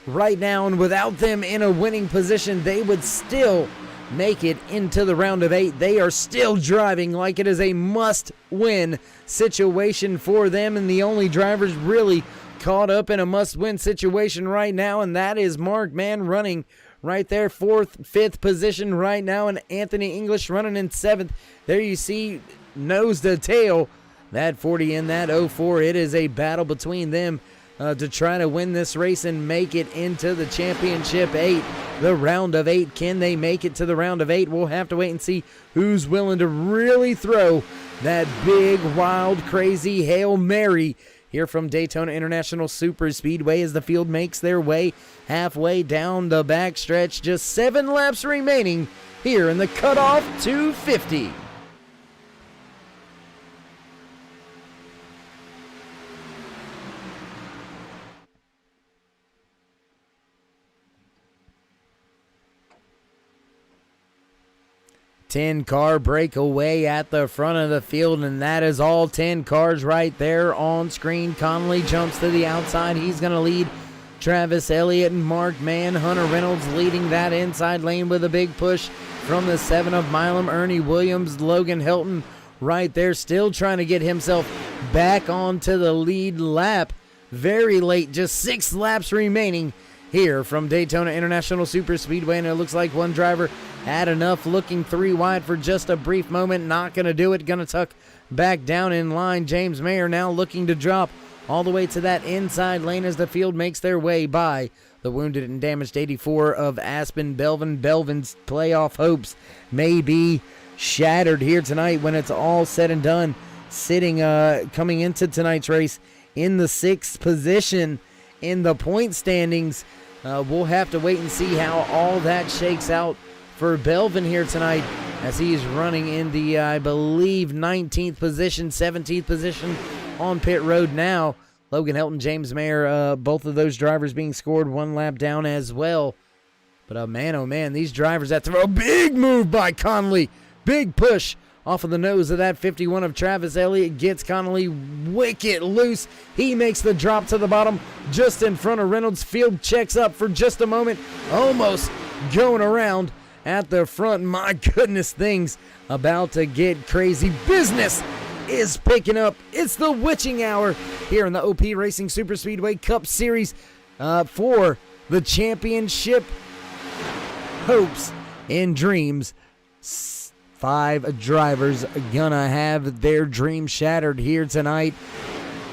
right now and without them in a winning position, they would still make it into the round of 8. They are still driving like it is a must-win situation for them, and the only drivers really caught up in a must-win situation right now, and that is Mark Mann running right there, 4th, 5th position right now, and Anthony English running in 7th. There you see, nose to tail, that 40 and that 04. It is a battle between them to try to win this race and make it into the championship 8, the round of 8. Can they make it to the round of 8? We'll have to wait and see who's willing to really throw that big, wild, crazy Hail Mary here from Daytona International Super Speedway as the field makes their way halfway down the backstretch. Just 7 laps remaining here in the cutoff 250. Ten-car breakaway at the front of the field, and that is all 10 cars right there on screen. Conley jumps to the outside. He's going to lead Travis Elliott and Mark Mann. Hunter Reynolds leading that inside lane with a big push from the 7 of Milam. Ernie Williams, Logan Helton right there, still trying to get himself back onto the lead lap. Very late, just 6 laps remaining here from Daytona International Super Speedway, and it looks like one driver had enough, looking 3 wide for just a brief moment. Not going to do it. Going to tuck back down in line. James Mayer now looking to drop all the way to that inside lane as the field makes their way by the wounded and damaged 84 of Aspen Belvin. Belvin's playoff hopes may be shattered here tonight when it's all said and done. Sitting, coming into tonight's race in the 6th position in the point standings. We'll have to wait and see how all that shakes out for Belvin here tonight as he's running in the, I believe, 19th position, 17th position on pit road now. Logan Helton, James Mayer, both of those drivers being scored 1 lap down as well. But man, oh man, these drivers that throw a big move by Conley. Big push off of the nose of that 51 of Travis Elliott. Gets Conley wicked loose. He makes the drop to the bottom just in front of Reynolds. Field checks up for just a moment. Almost going around at the front. My goodness, things about to get crazy. Business is picking up. It's the witching hour here in the OP Racing Super Speedway Cup Series for the championship hopes and dreams. 5 drivers gonna have their dream shattered here tonight.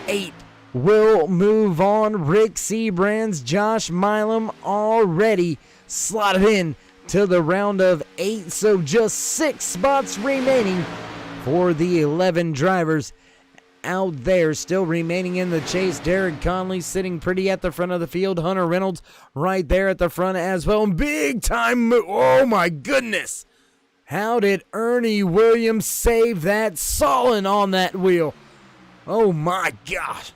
8 will move on. Rick Seabrands, Josh Milam already slotted in to the round of 8, so just 6 spots remaining for the 11 drivers out there still remaining in the chase. Derek Conley sitting pretty at the front of the field. Hunter Reynolds right there at the front as well. Big time move. Oh my goodness. How did Ernie Williams save that? Solid on that wheel. Oh my gosh.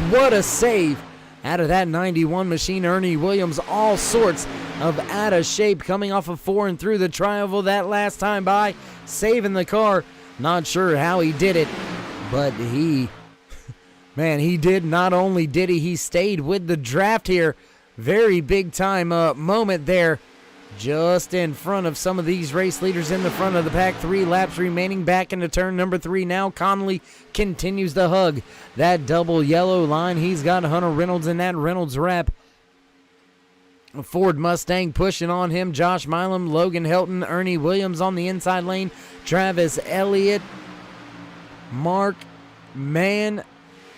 What a save out of that 91 machine. Ernie Williams, all sorts of out of shape, coming off of 4 and through the tri-oval that last time by, saving the car. Not sure how he did it, but he did. Not only did he stayed with the draft here. Very big time moment there. Just in front of some of these race leaders in the front of the pack. 3 laps remaining back into turn number 3 now. Conley continues to hug that double yellow line. He's got Hunter Reynolds in that Reynolds wrap. Ford Mustang pushing on him. Josh Milam, Logan Helton, Ernie Williams on the inside lane. Travis Elliott, Mark Mann,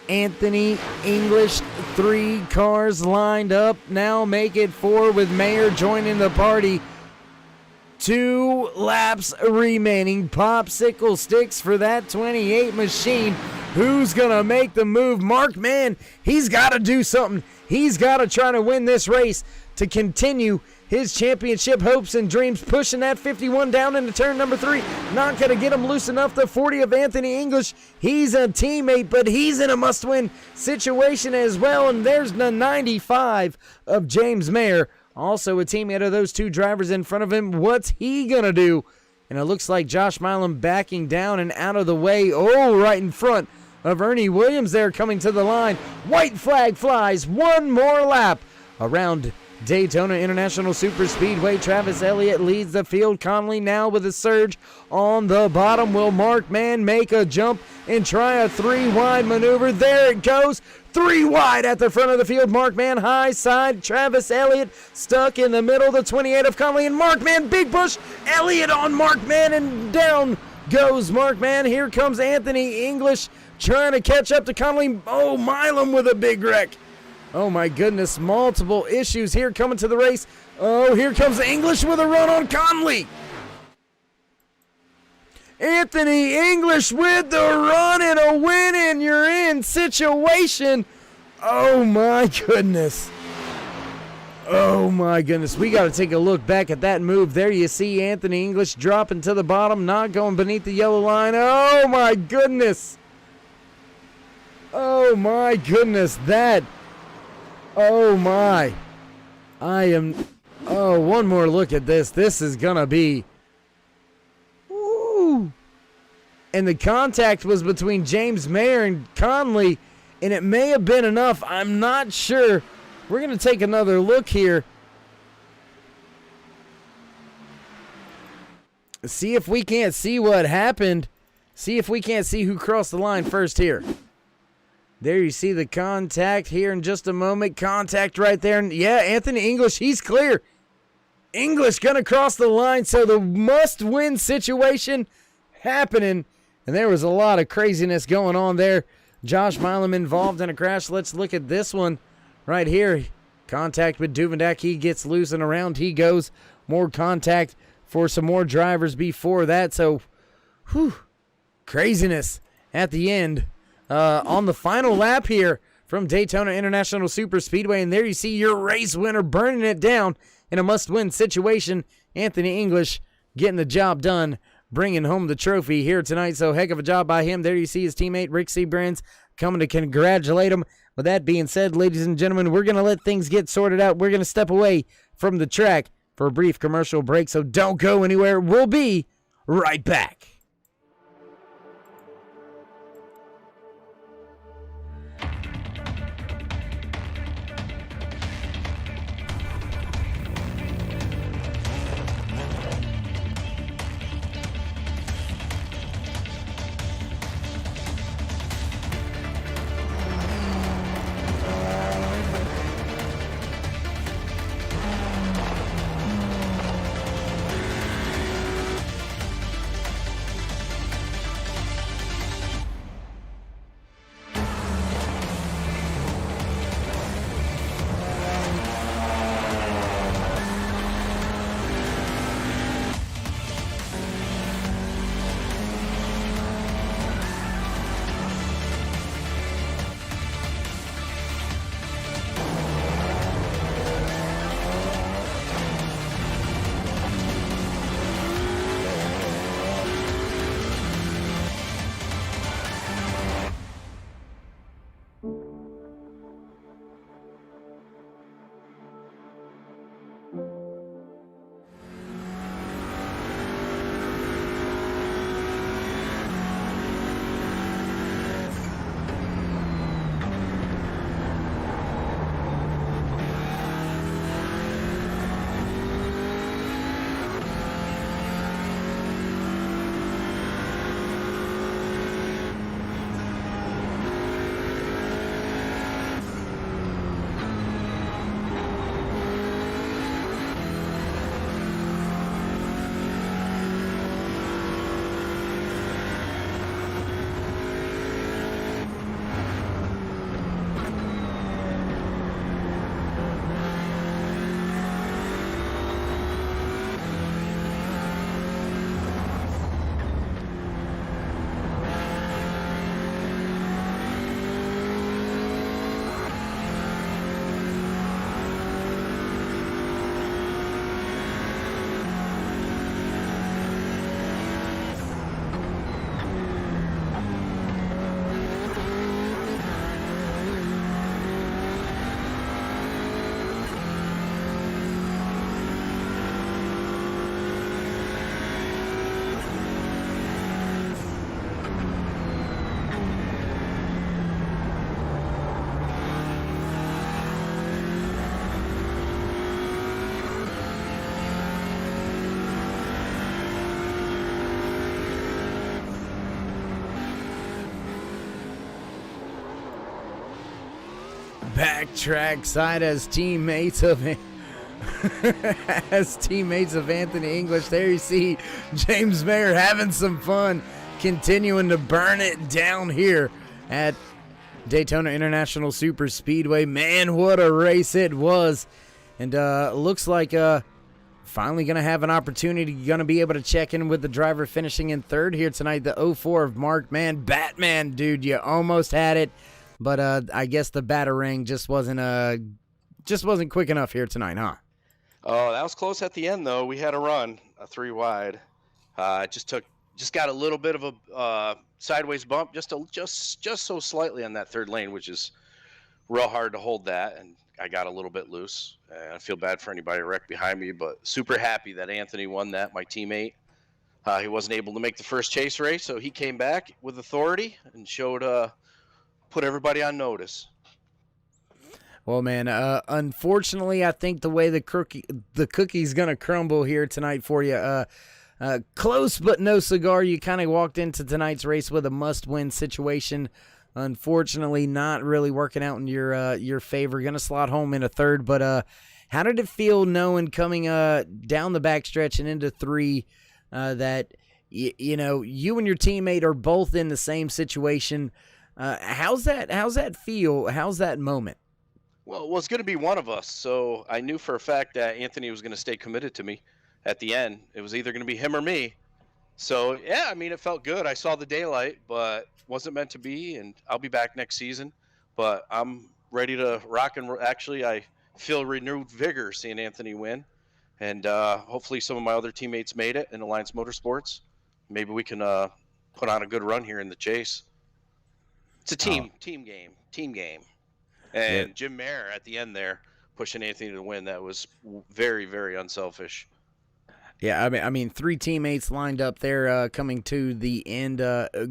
Anthony English. 3 cars lined up. Now make it 4 with Mayer joining the party. 2 laps remaining. Popsicle sticks for that 28 machine. Who's going to make the move? Mark Mann, he's got to do something. He's got to try to win this race to continue his championship hopes and dreams. Pushing that 51 down into turn number 3. Not going to get him loose enough. The 40 of Anthony English. He's a teammate, but he's in a must-win situation as well. And there's the 95 of James Mayer. Also a teammate of those 2 drivers in front of him. What's he going to do? And it looks like Josh Milam backing down and out of the way. Oh, right in front of Ernie Williams there coming to the line. White flag flies. 1 more lap around Daytona International Super Speedway. Travis Elliott leads the field. Conley now with a surge on the bottom. Will Mark Mann make a jump and try a 3-wide maneuver? There it goes. 3 wide at the front of the field. Mark Mann high side. Travis Elliott stuck in the middle. The 28 of Conley and Mark Mann. Big push. Elliott on Mark Mann and down goes Mark Mann. Here comes Anthony English trying to catch up to Conley. Oh, Milam with a big wreck. Oh my goodness, multiple issues here coming to the race. Oh, here comes English with a run on Conley. Anthony English with the run and a win, and you're in situation. Oh my goodness. Oh my goodness. We got to take a look back at that move. There you see Anthony English dropping to the bottom, not going beneath the yellow line. Oh my goodness. Oh my goodness. Oh my. One more look at this. This is going to be. Woo. And the contact was between James Mayer and Conley, and it may have been enough. I'm not sure. We're going to take another look here. See if we can't see what happened. See if we can't see who crossed the line first here. There you see the contact here in just a moment. Contact right there. And yeah, Anthony English, he's clear. English gonna cross the line, so the must-win situation happening. And there was a lot of craziness going on there. Josh Milam involved in a crash. Let's look at this one right here. Contact with Duvendak. He gets loose and around he goes. More contact for some more drivers before that. So, craziness at the end. On the final lap here from Daytona International Super Speedway. And there you see your race winner burning it down in a must-win situation. Anthony English getting the job done, bringing home the trophy here tonight. So heck of a job by him. There you see his teammate Rick Seabrands coming to congratulate him. With that being said, ladies and gentlemen, we're going to let things get sorted out. We're going to step away from the track for a brief commercial break, so don't go anywhere. We'll be right back. Backtrack side as teammates of Anthony English. There you see James Mayer having some fun, continuing to burn it down here at Daytona International Super Speedway. Man, what a race it was. And looks like finally going to have an opportunity, going to be able to check in with the driver finishing in third here tonight, the 04 of Mark. Man, Batman, dude, you almost had it. But I guess the Batarang just wasn't quick enough here tonight, huh? Oh, that was close at the end, though. We had a run, a 3 wide. Just got a little bit of a sideways bump, just so slightly on that third lane, which is real hard to hold that. And I got a little bit loose. I feel bad for anybody wrecked behind me, but super happy that Anthony won that, my teammate. He wasn't able to make the first chase race, so he came back with authority and put everybody on notice. Well, man, unfortunately, I think the way the cookie's going to crumble here tonight for you, close but no cigar. You kind of walked into tonight's race with a must-win situation. Unfortunately, not really working out in your favor. Going to slot home in a third, but How did it feel knowing coming down the backstretch and into 3 that you know you and your teammate are both in the same situation? How's that feel? How's that moment? Well, it was going to be one of us, so I knew for a fact that Anthony was going to stay committed to me at the end. It was either going to be him or me. So, yeah, I mean, it felt good. I saw the daylight, but wasn't meant to be, and I'll be back next season. But I'm ready to rock and actually, I feel renewed vigor seeing Anthony win, and hopefully some of my other teammates made it in Alliance Motorsports. Maybe we can put on a good run here in the chase. It's a team game. And Yeah. Jim Mayer at the end there pushing Anthony to win. That was very, very unselfish. Yeah, I mean, 3 teammates lined up there coming to the end.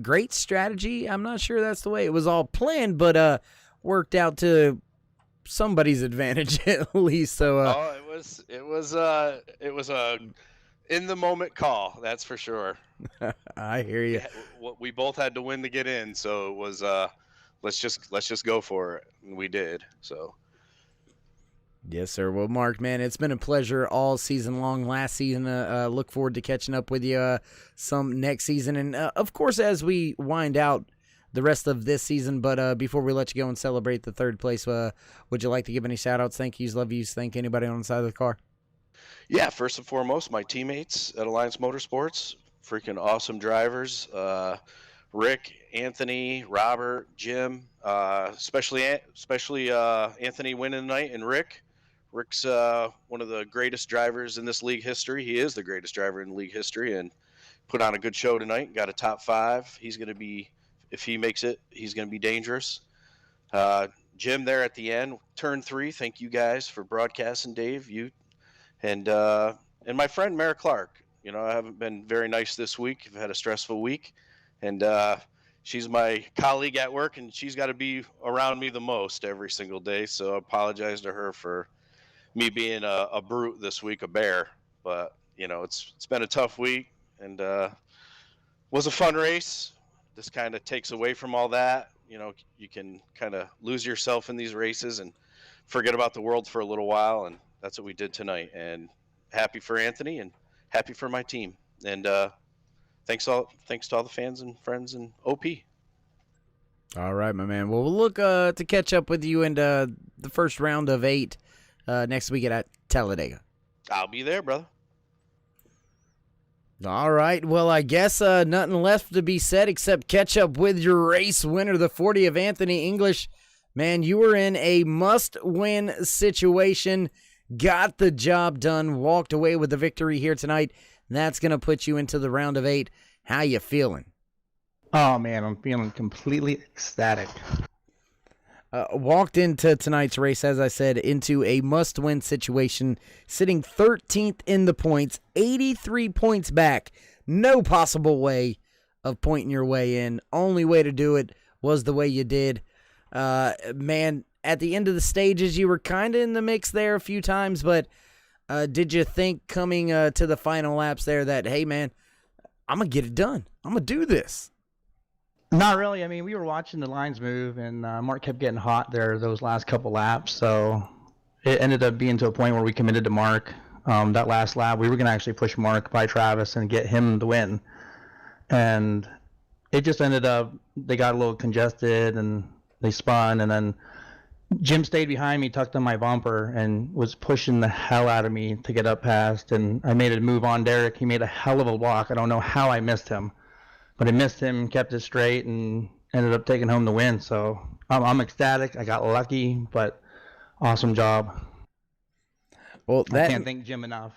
Great strategy. I'm not sure that's the way it was all planned, but worked out to somebody's advantage at least. So, it was a in the moment call. That's for sure. I hear you. We both had to win to get in, so it was let's just go for it, and we did. So. Yes, sir. Well, Mark, man, it's been a pleasure all season long. Last season, look forward to catching up with you some next season. And, of course, as we wind out the rest of this season. But before we let you go and celebrate the 3rd place, would you like to give any shout-outs, thank yous, love yous, thank anybody on the side of the car? Yeah, first and foremost, my teammates at Alliance Motorsports, freaking awesome drivers. Rick, Anthony, Robert, Jim, especially Anthony winning tonight, and Rick. Rick's one of the greatest drivers in this league history. He is the greatest driver in league history, and put on a good show tonight. Got a top 5. He's going to be, if he makes it, he's going to be dangerous. Jim there at the end, turn 3. Thank you guys for broadcasting, Dave. You and my friend Mara Clark. You know, I haven't been very nice this week. I've had a stressful week, and she's my colleague at work, and she's got to be around me the most every single day. So I apologize to her for me being a brute this week, a bear. But you know, it's been a tough week, and was a fun race. This kind of takes away from all that. You know, you can kind of lose yourself in these races and forget about the world for a little while, and that's what we did tonight. And happy for Anthony and happy for my team. And thanks to all the fans and friends and OP. All right, my man. Well, we'll look to catch up with you in the first round of 8 next week at Talladega. I'll be there, brother. All right. Well, I guess nothing left to be said except catch up with your race winner, the 40 of Anthony English. Man, you were in a must-win situation, got the job done, walked away with the victory here tonight. That's going to put you into the round of 8. How you feeling? Oh, man, I'm feeling completely ecstatic. Walked into tonight's race, as I said, into a must-win situation, sitting 13th in the points, 83 points back. No possible way of pointing your way in. Only way to do it was the way you did. Man, at the end of the stages, you were kind of in the mix there a few times, but did you think coming to the final laps there that, hey, man, I'm going to get it done. I'm going to do this? Not really. I mean, we were watching the lines move, and Mark kept getting hot there those last couple laps. So it ended up being to a point where we committed to Mark. That last lap, we were going to actually push Mark by Travis and get him the win. And it just ended up, they got a little congested, and they spun. And then Jim stayed behind me, tucked on my bumper, and was pushing the hell out of me to get up past. And I made a move on Derek. He made a hell of a walk. I don't know how I missed him. But I missed him, kept it straight, and ended up taking home the win. So I'm ecstatic. I got lucky, but awesome job. Well, I can't thank Jim enough.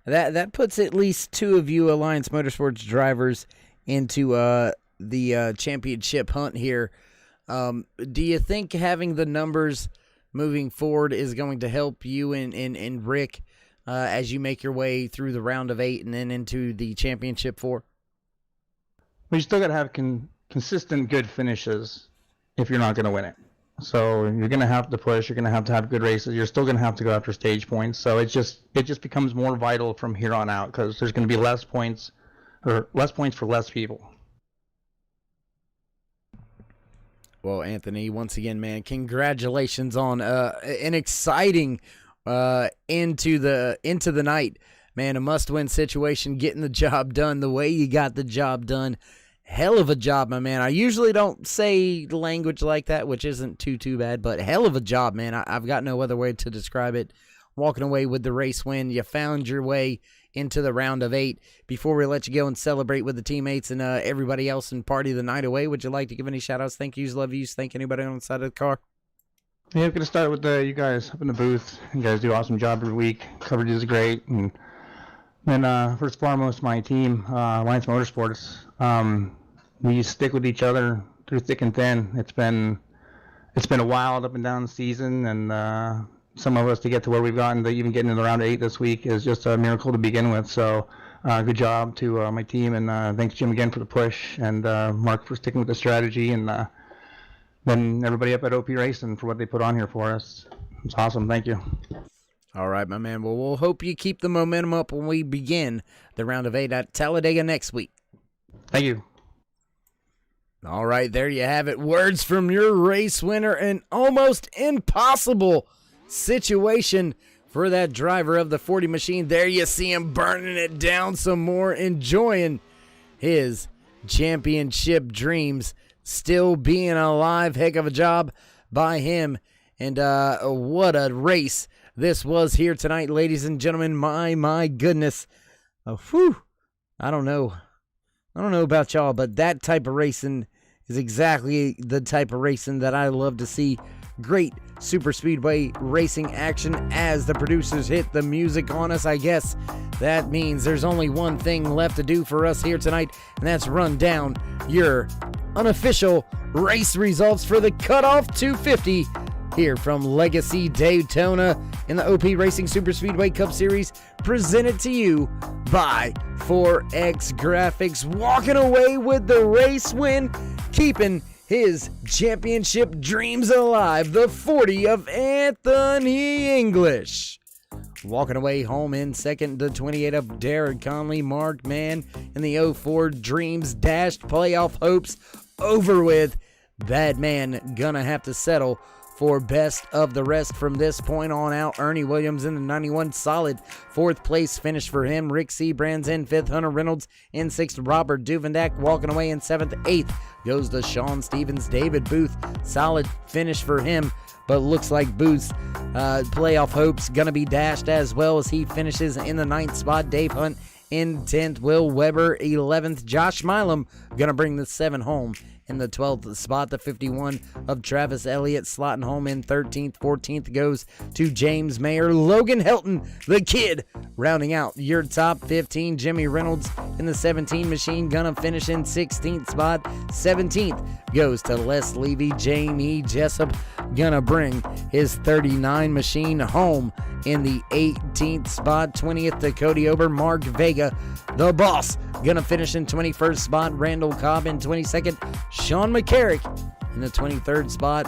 That puts at least 2 of you Alliance Motorsports drivers into the championship hunt here. Do you think having the numbers moving forward is going to help you and Rick as you make your way through the round of 8 and then into the championship 4? We still got to have consistent good finishes if you're not going to win it. So you're going to have to push. You're going to have good races. You're still going to have to go after stage points. So it just becomes more vital from here on out because there's going to be less points for less people. Well, Anthony, once again, man, congratulations on an exciting into the night. Man, a must-win situation, getting the job done the way you got the job done. Hell of a job, my man. I usually don't say language like that, which isn't too bad, but hell of a job, man. I've got no other way to describe it. Walking away with the race win. You found your way into the round of 8. Before we let you go and celebrate with the teammates and everybody else and party the night away, would you like to give any shout-outs, thank yous, love yous, thank anybody on the side of the car? Yeah, I'm going to start with you guys up in the booth. You guys do an awesome job every week. Coverage is great. And then first and foremost, my team, Alliance Motorsports, we stick with each other through thick and thin. It's been a wild up and down season, and some of us to get to where we've gotten, to even getting in the round 8 this week is just a miracle to begin with. So good job to my team, and thanks Jim again for the push, and Mark for sticking with the strategy, and then everybody up at OP Racing for what they put on here for us. It's awesome. Thank you. All right, my man. Well, we'll hope you keep the momentum up when we begin the round of 8 at Talladega next week. Thank you. All right, there you have it. Words from your race winner. An almost impossible situation for that driver of the 40 machine. There you see him burning it down some more, enjoying his championship dreams, still being alive. Heck of a job by him. And what a race this was here tonight, ladies and gentlemen. My goodness. I don't know about y'all, but that type of racing is exactly the type of racing that I love to see. Great super speedway racing action as the producers hit the music on us. I guess that means there's only one thing left to do for us here tonight, and that's run down your unofficial race results for the Cutoff 250 here from Legacy Daytona in the OP Racing Super Speedway Cup Series, presented to you by 4X Graphics, walking away with the race win, keeping his championship dreams alive, the 40 of Anthony English. Walking away home in second, the 28 of Derek Conley. Mark Mann in the 04 dreams dashed, playoff hopes over with. Bad man gonna have to settle for best of the rest from this point on out. Ernie Williams in the 91, solid fourth place finish for him. Rick Seabrands in fifth, Hunter Reynolds in sixth, Robert Duvendak walking away in seventh. Eighth goes to Sean Stevens. David Booth, solid finish for him, but looks like Booth's playoff hopes gonna be dashed as well as he finishes in the ninth spot. Dave Hunt in 10th, Will Weber 11th, Josh Milam gonna bring the 7 home in the 12th spot. The 51 of Travis Elliott slotting home in 13th. 14th goes to James Mayer. Logan Helton, the kid, rounding out your top 15. Jimmy Reynolds in the 17 machine, gonna finish in 16th spot. 17th goes to Les Levy. Jamie Jessup gonna bring his 39 machine home in the 18th spot. 20th to Cody Ober. Mark Vega, the boss, gonna finish in 21st spot. Randall Cobb in 22nd. Sean McCarrick in the 23rd spot,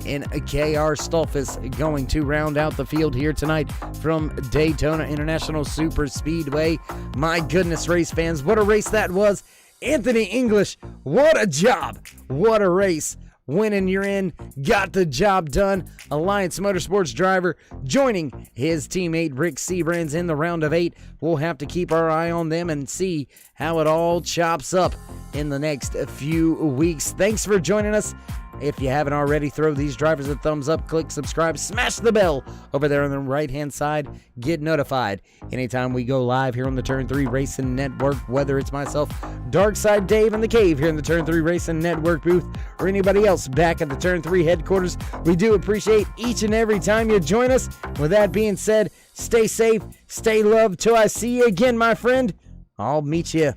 and KR Stolfus going to round out the field here tonight from Daytona International Super Speedway. My goodness, race fans, what a race that was. Anthony English, what a job. What a race. Winning, you're in, got the job done. Alliance Motorsports driver joining his teammate Rick Seabrands in the round of 8. We'll have to keep our eye on them and see how it all chops up in the next few weeks. Thanks for joining us. If you haven't already, throw these drivers a thumbs up, click subscribe, smash the bell over there on the right-hand side. Get notified anytime we go live here on the Turn 3 Racing Network, whether it's myself, Darkside Dave in the cave here in the Turn 3 Racing Network booth, or anybody else back at the Turn 3 headquarters. We do appreciate each and every time you join us. With that being said, stay safe, stay loved. Till I see you again, my friend, I'll meet you,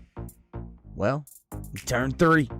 well, Turn 3.